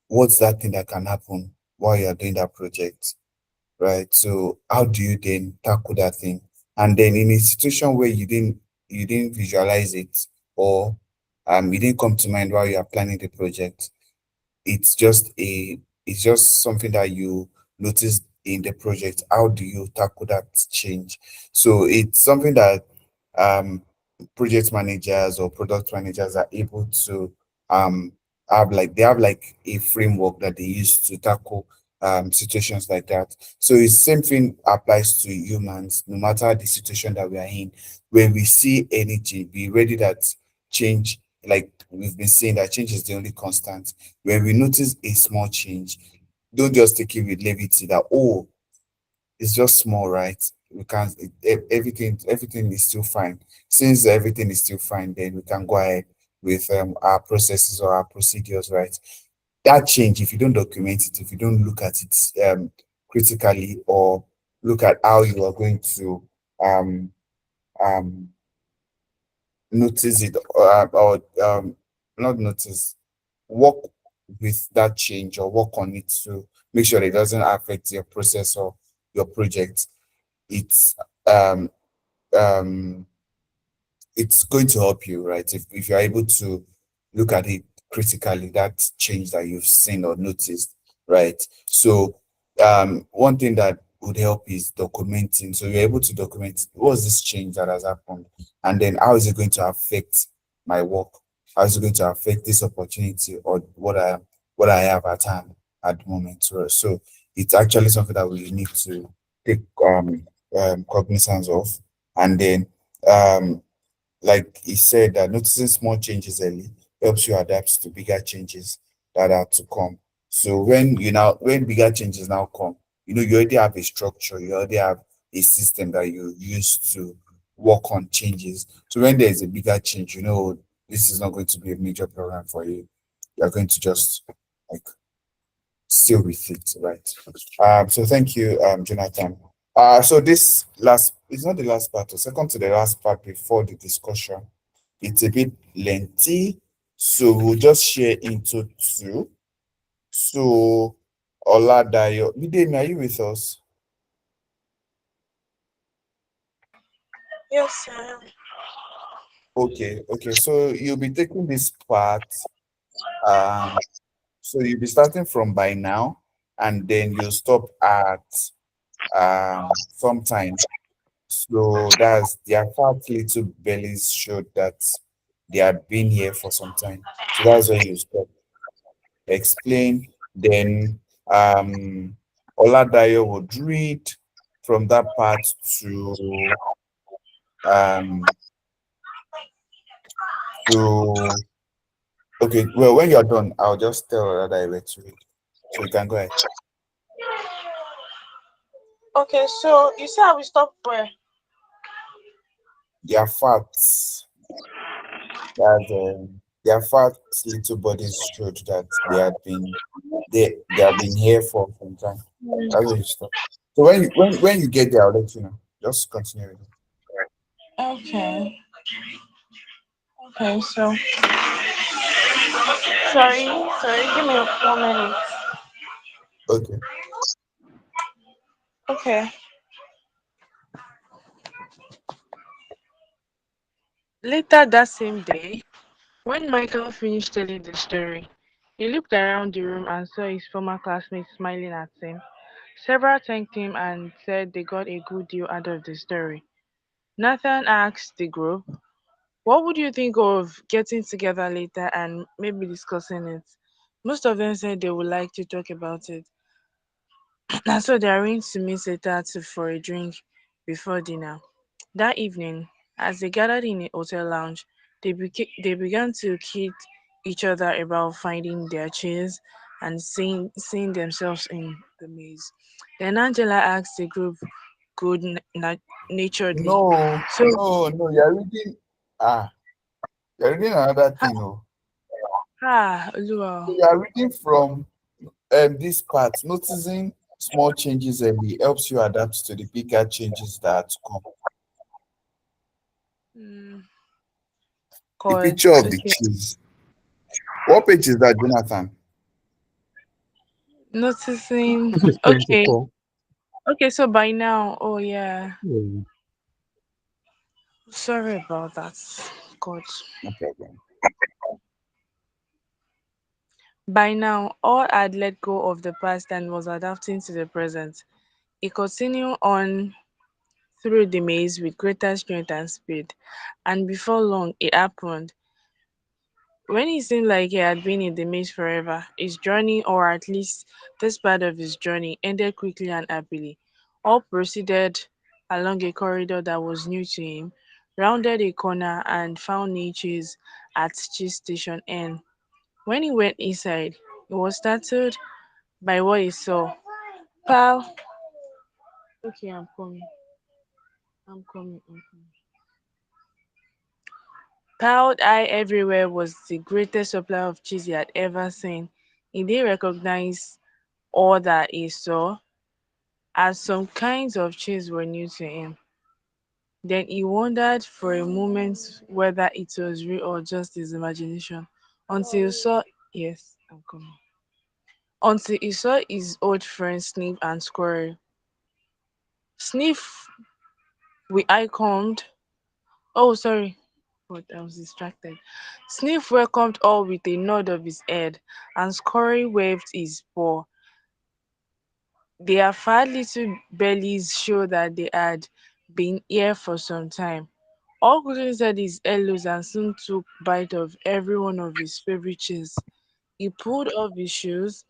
what's that thing that can happen while you're doing that project, right? So how do you then tackle that thing? And then in a situation where you didn't visualize it, or it didn't come to mind while you are planning the project, it's just something that you notice in the project. How do you tackle that change? So it's something that um project managers or product managers are able to um have like a framework that they use to tackle situations like that. So it's same thing applies to humans, no matter the situation that we are in. When we see any change, be ready that change, like we've been saying, that change is the only constant. When we notice a small change, don't just take it with levity that, oh, it's just small, right? We can't, everything is still fine. Since everything is still fine, then we can go ahead with our processes or our procedures, right? That change, if you don't document it, if you don't look at it critically, or look at how you are going to um, um, notice it, or not notice, work with that change or work on it to make sure it doesn't affect your process or your project. It's um um it's going to help you, right? If you're able to look at it critically, that change that you've seen or noticed, right? So one thing that would help is documenting. So you're able to document what's this change that has happened, and then how is it going to affect my work? How is it going to affect this opportunity or what I have at hand at the moment? So it's actually something that we need to take cognizance of, and then um like he said, that noticing small changes early helps you adapt to bigger changes that are to come. So when bigger changes now come, you already have a structure, you already have a system that you use to work on changes. So when there's a bigger change, this is not going to be a major problem for you. You're going to just like still with it, right? So thank you, Jonathan. So this last is not the last part, or second to the last part before the discussion. It's a bit lengthy, so we'll just share into two. So, Oladayo, Bidemi, are you with us? Yes, sir. Okay. So you'll be taking this part. Um, so you'll be starting from by now, and then you'll stop at sometime. So that's their fat little bellies showed that they had been here for some time. So that's where you stop. Explain. Then Oladayo would read from that part um to okay. Well, when you're done, I'll just tell Oladayo to read. So you can go ahead. Okay, so you say I will stop where? Their fat, that their fat little bodies showed that they have been here for some time. That's where you stop. So when you get there, I'll let you know. Just continue with it. Okay. Okay. So sorry, sorry. Give me 1 minute. Okay. Okay. Later that same day, when Michael finished telling the story, he looked around the room and saw his former classmates smiling at him. Several thanked him and said they got a good deal out of the story. Nathan asked the group, "What would you think of getting together later and maybe discussing it?" Most of them said they would like to talk about it. And so they arranged to meet later for a drink before dinner. That evening, as they gathered in a hotel lounge, they began to kid each other about finding their chairs and seeing themselves in the maze. Then Angela asked the group naturedly, No, "So, no, you're reading. Ah, you're reading another ha, thing. Oh, Olua, so you are reading from this part. Noticing small changes early helps you adapt to the bigger changes that are to come. mm, The cause picture of the okay, cheese. What page is that, Jonathan? noticing, This is okay, 24. okay, so by now, oh yeah, Yeah. sorry about that, God." No problem. By now, all had let go of the past and was adapting to the present. He continued on through the maze with greater strength and speed, and before long it happened. When it seemed like he had been in the maze forever, his journey, or at least this part of his journey, ended quickly and happily. All proceeded along a corridor that was new to him, rounded a corner, and found niches at Cheese Station N. When he went inside, he was startled by what he saw. Pal, okay, I'm coming. I'm coming. I'm coming. Piled high everywhere was the greatest supply of cheese he had ever seen. He didn't recognize all that he saw, as some kinds of cheese were new to him. Then he wondered for a moment whether it was real or just his imagination, until he saw, yes, I'm coming. Until he saw his old friends Sniff and Squirrel. Sniff, we welcomed. Oh, sorry. But I was distracted. Sniff welcomed all with a nod of his head, and Scurry waved his paw. Their fat little bellies showed that they had been here for some time. All quickly said his hellos and soon took bite of every one of his favorite cheese. He pulled off his shoes,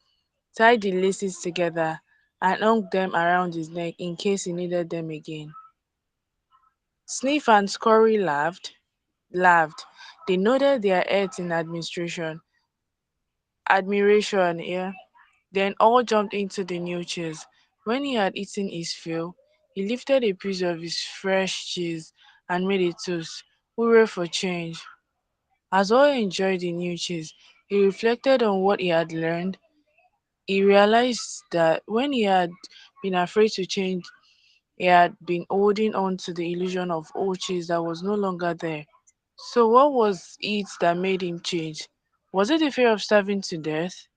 tied the laces together, and hung them around his neck in case he needed them again. Sniff and Scurry laughed. They nodded their heads in admiration, yeah. Then all jumped into the new cheese. When he had eaten his fill, he lifted a piece of his fresh cheese and made a toast. Hooray for change. As all enjoyed the new cheese, he reflected on what he had learned. He realized that when he had been afraid to change, he had been holding on to the illusion of old cheese that was no longer there. So what was it that made him change? Was it the fear of starving to death?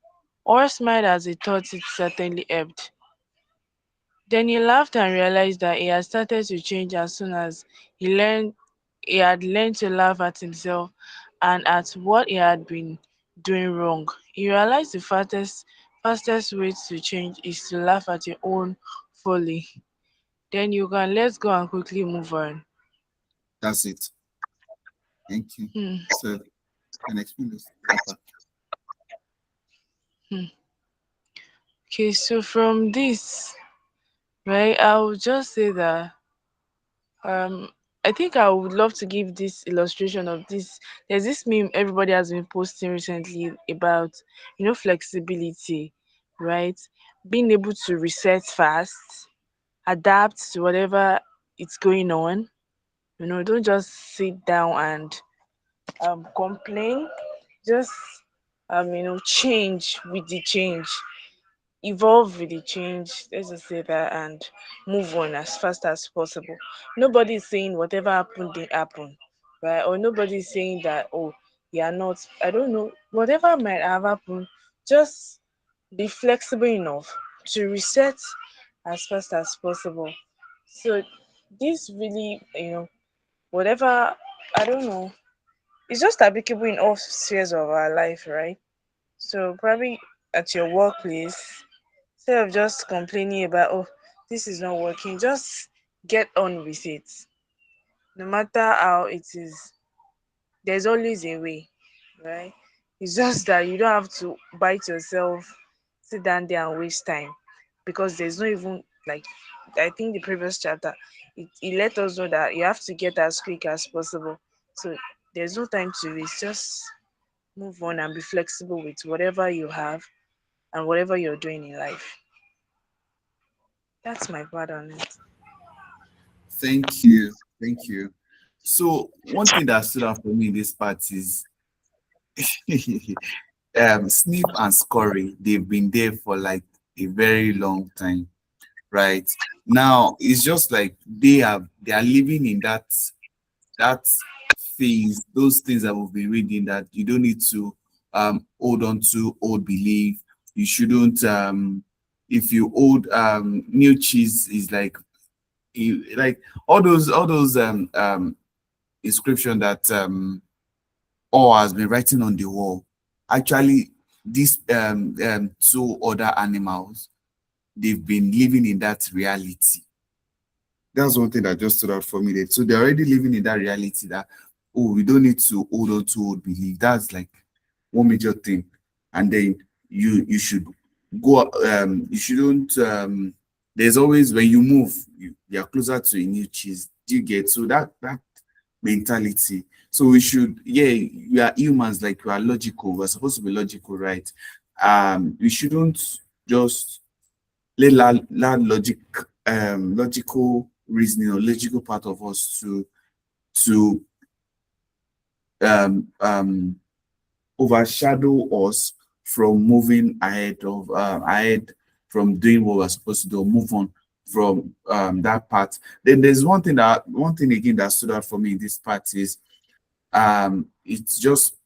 Or smiled as he thought it certainly helped. Then he laughed and realized that he had started to change as soon as he had learned to laugh at himself and at what he had been doing wrong. He realized the fastest way to change is to laugh at your own folly. Then you can let's go and quickly move on. That's it. Thank you. Hmm. So, can explain this that Hmm. Okay, so from this, right, I will just say that Um, I think I would love to give this illustration of this. There's this meme everybody has been posting recently about, flexibility, right? Being able to reset fast, adapt to whatever is going on. Don't just sit down and complain. Just change with the change. evolve with the change, let's just say that, and move on as fast as possible. Nobody is saying whatever happened didn't happen, right? Or nobody is saying that, oh, you are not, I don't know, whatever might have happened, just be flexible enough to reset as fast as possible. So this really, whatever, I don't know, it's just applicable in all spheres of our life, right? So probably at your workplace, instead of just complaining about, oh, this is not working, just get on with it. No matter how it is, there's always a way, right? It's just that you don't have to bite yourself, sit down there and waste time, because there's no even like, I think the previous chapter, it let us know that you have to get as quick as possible. So there's no time to waste. Just move on and be flexible with whatever you have and whatever you're doing in life. That's my part on it. Thank you. Thank you. So one thing that stood out for me in this part is Sniff and Scurry, they've been there for like a very long time, right? Now it's just like they are living in that things, those things that we've been reading, that you don't need to hold on to old belief. You shouldn't if you hold new cheese is like like all those inscription that or has been writing on the wall. Actually, these two other animals, they've been living in that reality. That's one thing that just stood out for me. So they're already living in that reality that, oh, we don't need to hold on to old belief. That's like one major thing. And then you should go you shouldn't there's always, when you move, you're closer to a new cheese. Do you get? So that mentality. So we should, yeah, we are humans, like we are logical. We're supposed to be logical, right? We shouldn't just let logical reasoning or logical part of us to um um overshadow us from moving ahead from doing what we're supposed to do, or move on from that part. Then there's one thing again that stood out for me in this part is it's just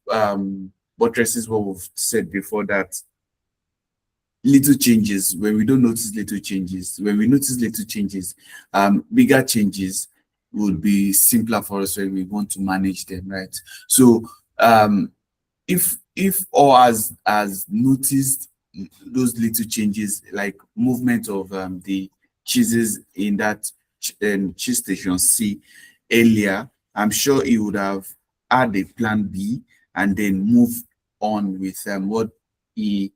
buttresses what we've said before, that little changes, when we don't notice little changes, when we notice little changes, bigger changes would be simpler for us when we want to manage them, right? So if all has noticed those little changes, like movement of the cheeses in that cheese station C earlier, I'm sure he would have had a plan B and then move on with what he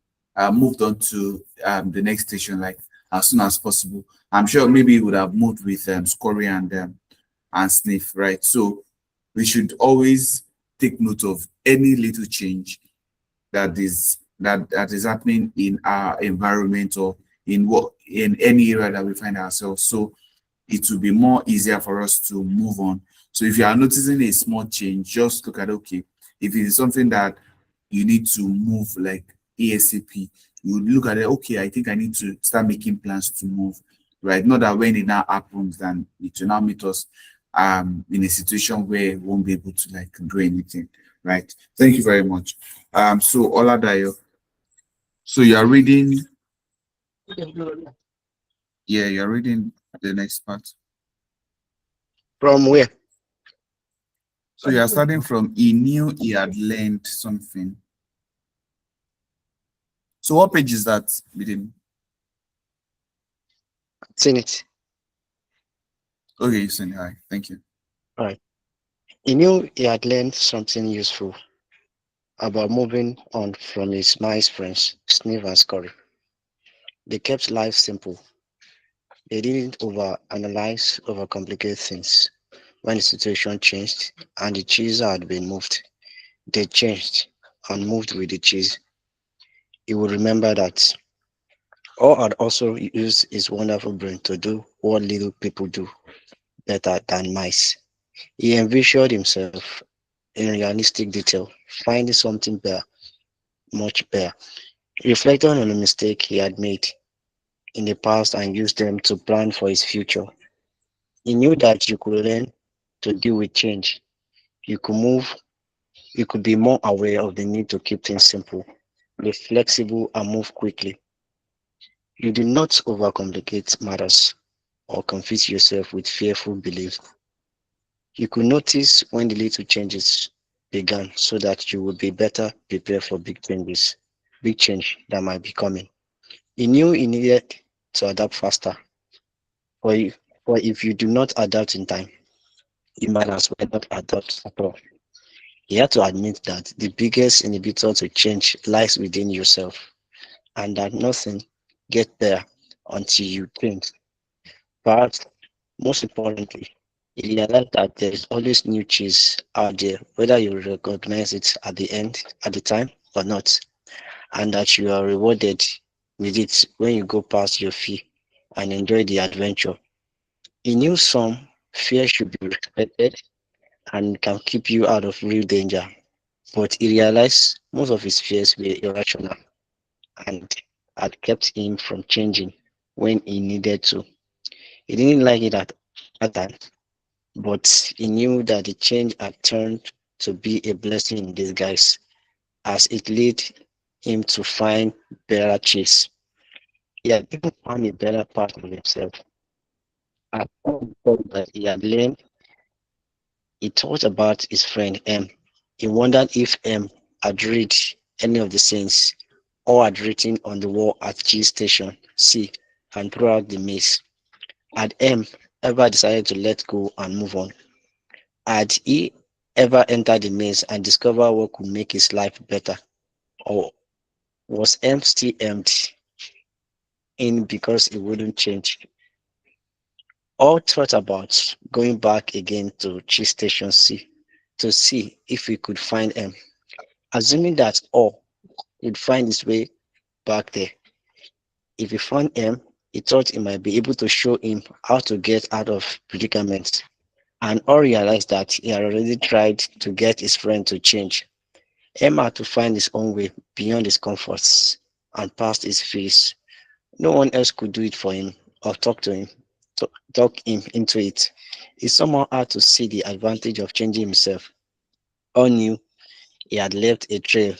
moved on to the next station, like as soon as possible. I'm sure maybe he would have moved with Scory and Sniff, right? So we should always take note of any little change that is happening in our environment, or in any area that we find ourselves. So it will be more easier for us to move on. So if you are noticing a small change, just look at, okay, if it is something that you need to move like ASAP, you would look at it, okay, I think I need to start making plans to move, right? Not that when it now happens, then it will now meet us in a situation where we won't be able to like do anything, right? Thank you very much. So Oladayo, so you are reading, yeah, you're reading the next part. From where? So you are starting from he knew he had learned something. So what page is that within? Seen it. Okay, you send hi. Thank you. All right. He knew he had learned something useful about moving on from his mice friends, Sniff and Scurry. They kept life simple. They didn't overanalyze, overcomplicate things. When the situation changed and the cheese had been moved, they changed and moved with the cheese. He would remember that. Or had also used his wonderful brain to do what little people do better than mice. He envisioned himself in realistic detail, finding something better, much better. reflected on the mistake he had made in the past and used them to plan for his future. He knew that you could learn to deal with change. You could move, you could be more aware of the need to keep things simple, be flexible, and move quickly. You do not overcomplicate matters or confuse yourself with fearful beliefs. You could notice when the little changes began so that you would be better prepared for big change that might be coming. He knew he needed to adapt faster, for if you do not adapt in time, you might as well not adapt at all. He had to admit that the biggest inhibitor to change lies within yourself and that nothing gets there until you change. But most importantly, he realized that there is always new cheese out there, whether you recognize it at the time or not, and that you are rewarded with it when you go past your fear and enjoy the adventure. He knew some fear should be respected and can keep you out of real danger, but he realized most of his fears were irrational and had kept him from changing when he needed to. He didn't like it at that time, but he knew that the change had turned to be a blessing in disguise as it led him to find better cheese. He had even found a better part of himself. At some point that he had learned, he thought about his friend M. He wondered if M had read any of the sayings or had written on the wall at G Station C and throughout the maze. Had M ever decided to let go and move on? Had he ever entered the maze and discovered what could make his life better? Or was M still empty in because it wouldn't change? All thought about going back again to Chi Station C to see if we could find M. Assuming that all would find his way back there. If he found M, he thought he might be able to show him how to get out of predicaments. And all realized that he had already tried to get his friend to change. M had to find his own way beyond his comforts and past his fears. No one else could do it for him or talk him into it. He somehow had to see the advantage of changing himself. All knew he had left a trail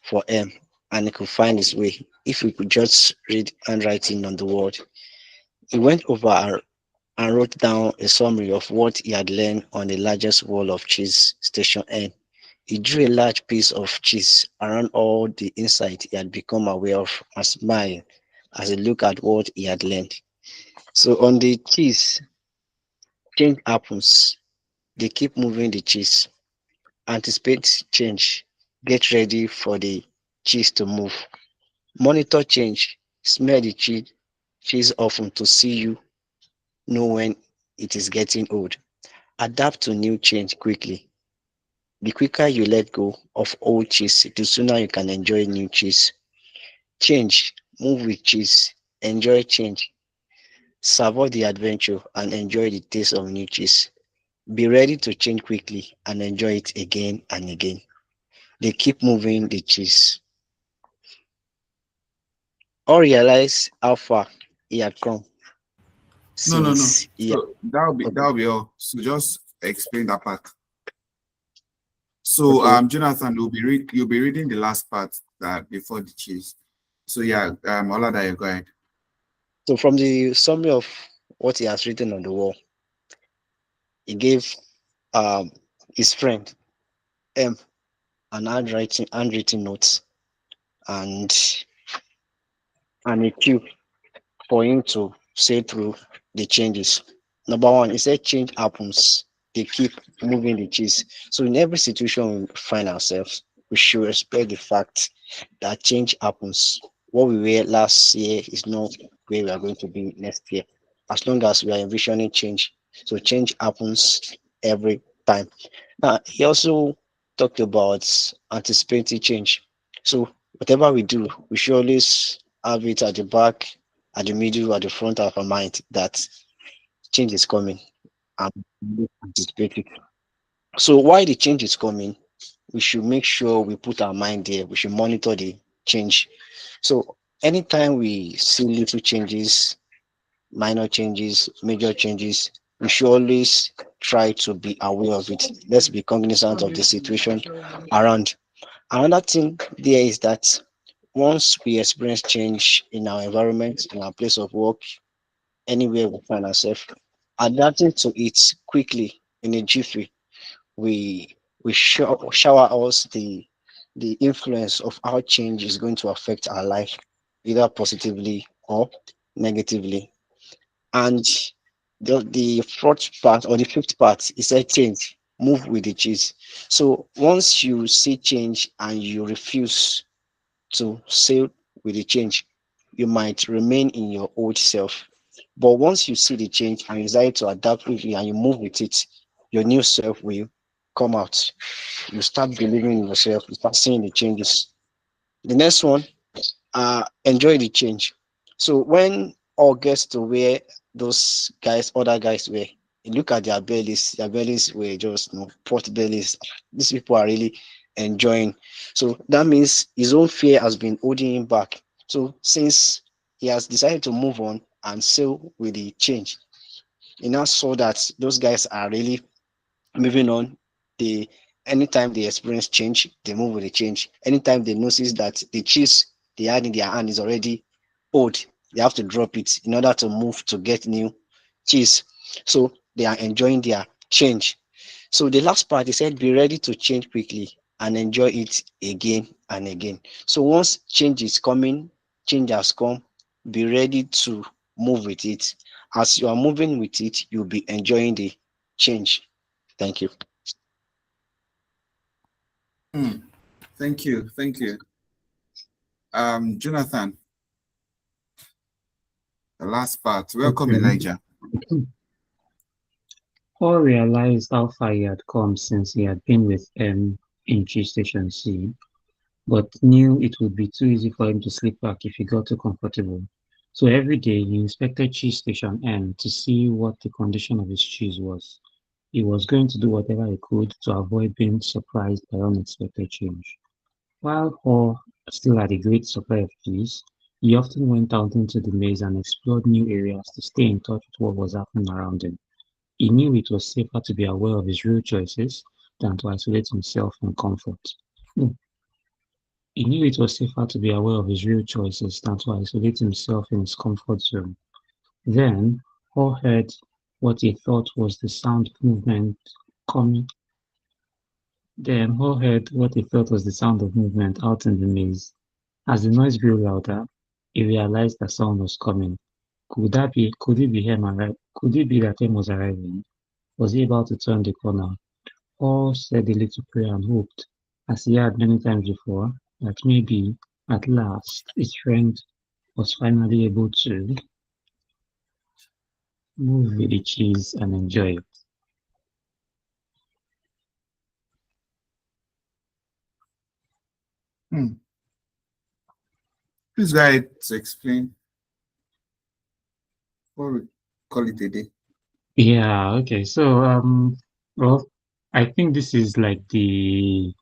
for M and he could find his way if he could just read handwriting on the wall. He went over and wrote down a summary of what he had learned on the largest wall of cheese station N. He drew a large piece of cheese around all the insight he had become aware of and smiled as he looked at what he had learned. So on the cheese, change happens. They keep moving the cheese. Anticipate change. Get ready for the cheese to move. Monitor change. Smell the cheese often to see you know when it is getting old. Adapt to new change quickly. The quicker you let go of old cheese, the sooner you can enjoy new cheese. Change. Move with cheese. Enjoy change. Savor the adventure and enjoy the taste of new cheese. Be ready to change quickly and enjoy it again and again. They keep moving the cheese. All realize how far he had come No, no, no. since he had. So that'll be Okay. that'll be all. So just explain that part. So Okay. Jonathan, you'll be reading the last part that before the cheese. So yeah, Olada, you go ahead. So from the summary of what he has written on the wall, he gave um his friend M an handwritten notes and a cue for him to say through the changes. Number one, he said change happens. They keep moving the cheese. So in every situation we find ourselves, we should respect the fact that change happens. What we were last year is not where we are going to be next year. As long as we are envisioning change. So change happens every time. Now he also talked about anticipating change. So whatever we do, we should always have it at the back, at the middle, at the front of our mind that change is coming and we anticipate it. So while the change is coming, we should make sure we put our mind there. We should monitor the change. So anytime we see little changes, minor changes, major changes, we should always try to be aware of it. Let's be cognizant of the situation around. Another thing there is that once we experience change in our environment, in our place of work, anywhere we find ourselves, adapting to it quickly in a jiffy, we shower us the influence of how change is going to affect our life, either positively or negatively. And the fourth part or the fifth part is a change. Move with the cheese. So once you see change and you refuse to sail with the change, you might remain in your old self. But once you see the change and you decide to adapt quickly and you move with it, your new self will come out. You start believing in yourself, you start seeing the changes. The next one, enjoy the change. So when all gets to where those guys, other guys were, you look at their bellies were just pot bellies. These people are really enjoying. So that means his own fear has been holding him back. So since he has decided to move on and sail with the change, he now saw that those guys are really moving on. They anytime they experience change, they move with the change. Anytime they notice that the cheese they had in their hand is already old, they have to drop it in order to move to get new cheese. So they are enjoying their change. So the last part, they said, be ready to change quickly and enjoy it again and again. So once change is coming, change has come, be ready to move with it. As you are moving with it, you'll be enjoying the change. Thank you. Thank you. Thank you. Jonathan, the last part. Welcome, Okay. Elijah. Paul realized how far he had come since he had been with M in G Station C, but knew it would be too easy for him to slip back if he got too comfortable. So every day he inspected Cheese Station N to see what the condition of his cheese was. He was going to do whatever he could to avoid being surprised by unexpected change. While Hall still had a great supply of cheese, he often went out into the maze and explored new areas to stay in touch with what was happening around him. He knew it was safer to be aware of his real choices than to isolate himself in comfort. No, he knew it was safer to be aware of his real choices than to isolate himself in his comfort zone. Then Hall heard what he thought was the sound of movement coming. Then Hall heard what he felt was the sound of movement out in the maze. As the noise grew louder, he realized that someone was coming. Could it be him could it be that him was arriving? Was he about to turn the corner? Paul said a little prayer and hoped, as he had many times before, that maybe, at last, his friend was finally able to move with the cheese and enjoy it. Please go ahead to explain or we call it a day. Yeah, okay. So, well, I think this is like the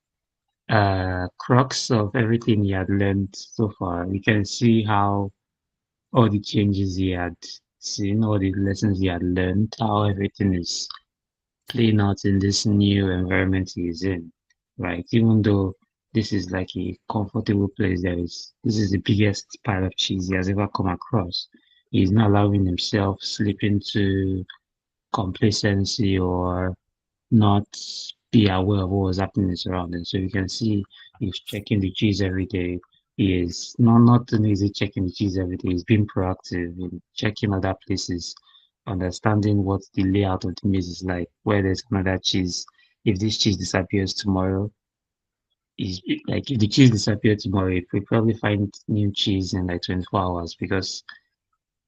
crux of everything he had learned so far. You can see how all the changes he had seen, all the lessons he had learned, how everything is playing out in this new environment he is in. Right? Even though this is like a comfortable place, this is the biggest pile of cheese he has ever come across. He's not allowing himself slip into complacency or not be aware of what was happening in his surroundings. So you can see he's checking the cheese every day. He is not only is he checking the cheese every day, he's being proactive in checking other places, understanding what the layout of the maze is like, where there's another cheese. If this cheese disappears tomorrow, is like if the cheese disappeared tomorrow, we probably find new cheese in like 24 hours because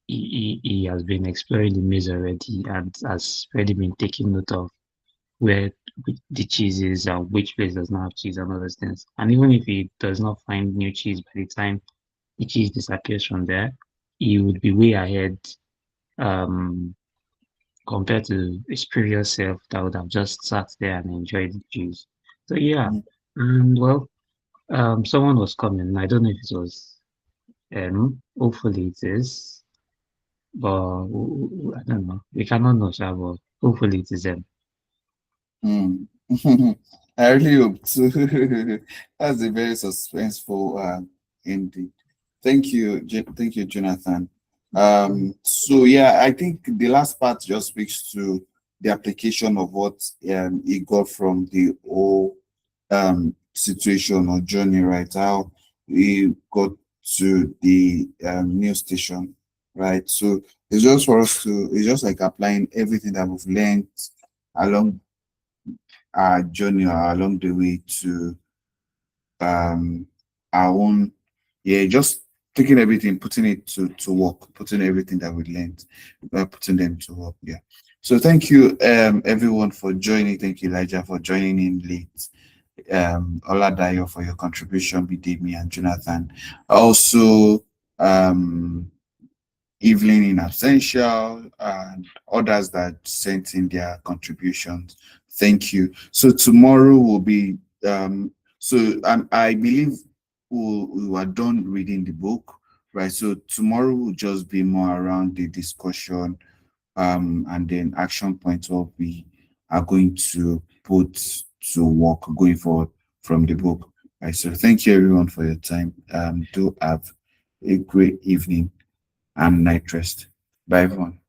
he has been exploring the maze already and has already been taking note of where the cheese is and which place does not have cheese and all those things. And even if he does not find new cheese by the time the cheese disappears from there, he would be way ahead um, compared to his previous self that would have just sat there and enjoyed the cheese. So yeah, and well, Someone was coming. I don't know if it was hopefully it is, but I don't know. We cannot know, sha, but hopefully it is them. Hmm. I really hope so. That's a very suspenseful ending. Thank you, thank you, Jonathan. So yeah, I think the last part just speaks to the application of what he got from the whole situation or journey, right? How we got to the new station, right? So it's just for us to, it's just like applying everything that we've learned along our journey or along the way to um our own, yeah, just taking everything, putting it to work, putting everything that we learned, putting them to work. Yeah. So thank you everyone for joining. Thank you, Elijah, for joining in late. Oladayo for your contribution, Bidemi and Jonathan. Also, Evelyn in absentia, and others that sent in their contributions. Thank you. So tomorrow will be I believe we are done reading the book, right? So tomorrow will just be more around the discussion, and then action points what we are going to put to work going forward from the book. Right. So thank you everyone for your time. Do have a great evening and night rest. Bye everyone.